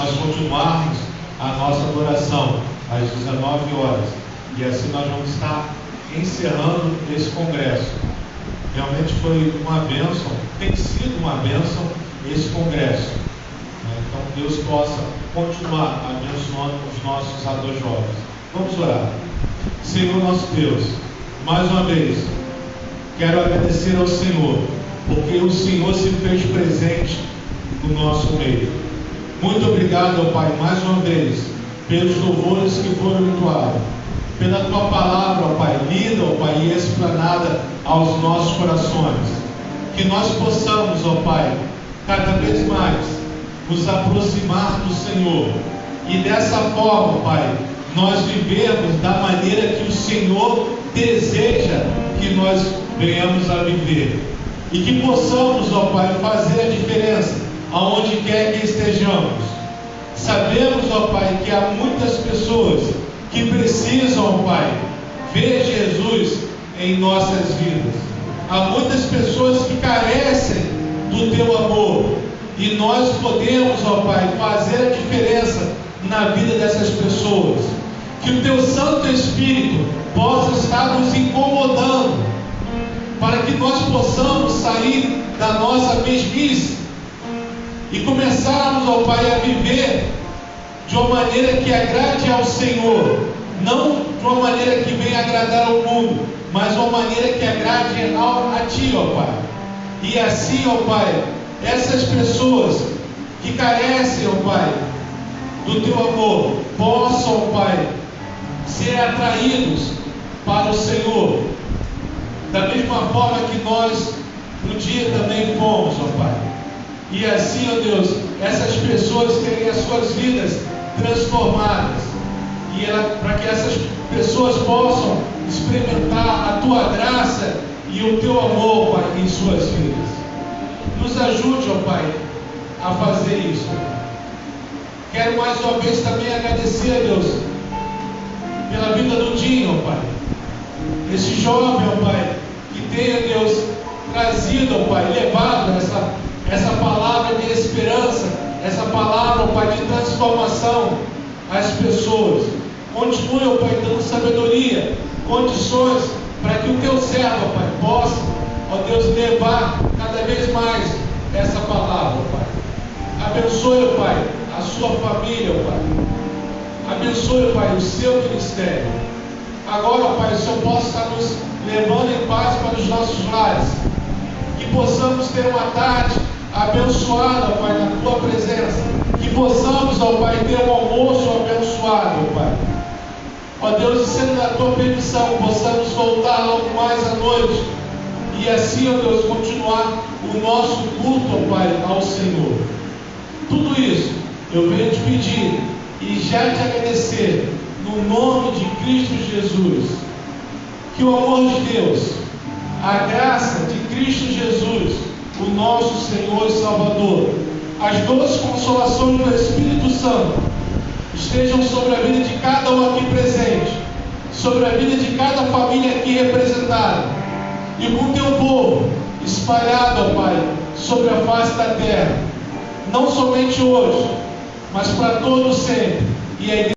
C: nós continuarmos a nossa adoração às 19 horas. E assim nós vamos estar encerrando esse congresso. Realmente foi uma bênção, tem sido uma bênção esse congresso. Então Deus possa continuar abençoando os nossos adojovens. Vamos orar. Senhor nosso Deus, mais uma vez, quero agradecer ao Senhor, porque o Senhor se fez presente no nosso meio. Muito obrigado, ó Pai, mais uma vez, pelos louvores que foram entoados, pela Tua palavra, ó Pai, lida, ó Pai, e explanada aos nossos corações. Que nós possamos, ó Pai, cada vez mais nos aproximar do Senhor. E dessa forma, Pai, nós vivemos da maneira que o Senhor deseja que nós venhamos a viver. E que possamos, ó Pai, fazer a diferença aonde quer que estejamos. Sabemos, ó Pai, que há muitas pessoas que precisam, ó Pai, ver Jesus em nossas vidas. Há muitas pessoas que carecem do Teu amor. E nós podemos, ó Pai, fazer a diferença na vida dessas pessoas. Que o Teu Santo Espírito possa estar nos incomodando, para que nós possamos sair da nossa mesmice e começarmos, ó Pai, a viver de uma maneira que agrade ao Senhor, não de uma maneira que venha agradar ao mundo, mas de uma maneira que agrade a Ti, ó Pai. E assim, ó Pai, essas pessoas que carecem, ó Pai, do Teu amor, possam, ó Pai, ser atraídos para o Senhor, da mesma forma que nós um dia também fomos, ó Pai. E assim, ó Deus, essas pessoas terem as suas vidas transformadas, e para que essas pessoas possam experimentar a Tua graça e o Teu amor, Pai, em suas vidas. Nos ajude, ó Pai, a fazer isso. Quero mais uma vez também agradecer a Deus pela vida do Dinho, ó Pai, esse jovem, ó Pai, que tenha, Deus, trazido, ó Pai, levado essa palavra de esperança, essa palavra, ó Pai, de transformação às pessoas. Continue, ó Pai, dando sabedoria, condições para que o Teu servo, ó Pai, possa, ó Deus, levar cada vez mais essa palavra, ó Pai. Abençoe, ó Pai, a sua família, ó Pai. Abençoe, ó Pai, o seu ministério. Agora, ó Pai, o Senhor possa estar nos levando em paz para os nossos lares. Que possamos ter uma tarde abençoada, ó Pai, na Tua presença. Que possamos, ó Pai, ter um almoço abençoado, ó Pai. Ó Deus, e sendo da Tua permissão, possamos voltar logo mais à noite. E assim, ó Deus, continuar o nosso culto, ó Pai, ao Senhor. Tudo isso eu venho te pedir e já te agradecer no nome de Cristo Jesus. Que o amor de Deus, a graça de Cristo Jesus, o nosso Senhor e Salvador, as doces consolações do Espírito Santo estejam sobre a vida de cada um aqui presente, sobre a vida de cada família aqui representada, e com o Teu povo espalhado, ó Pai, sobre a face da terra, não somente hoje, mas para todo sempre. E a igreja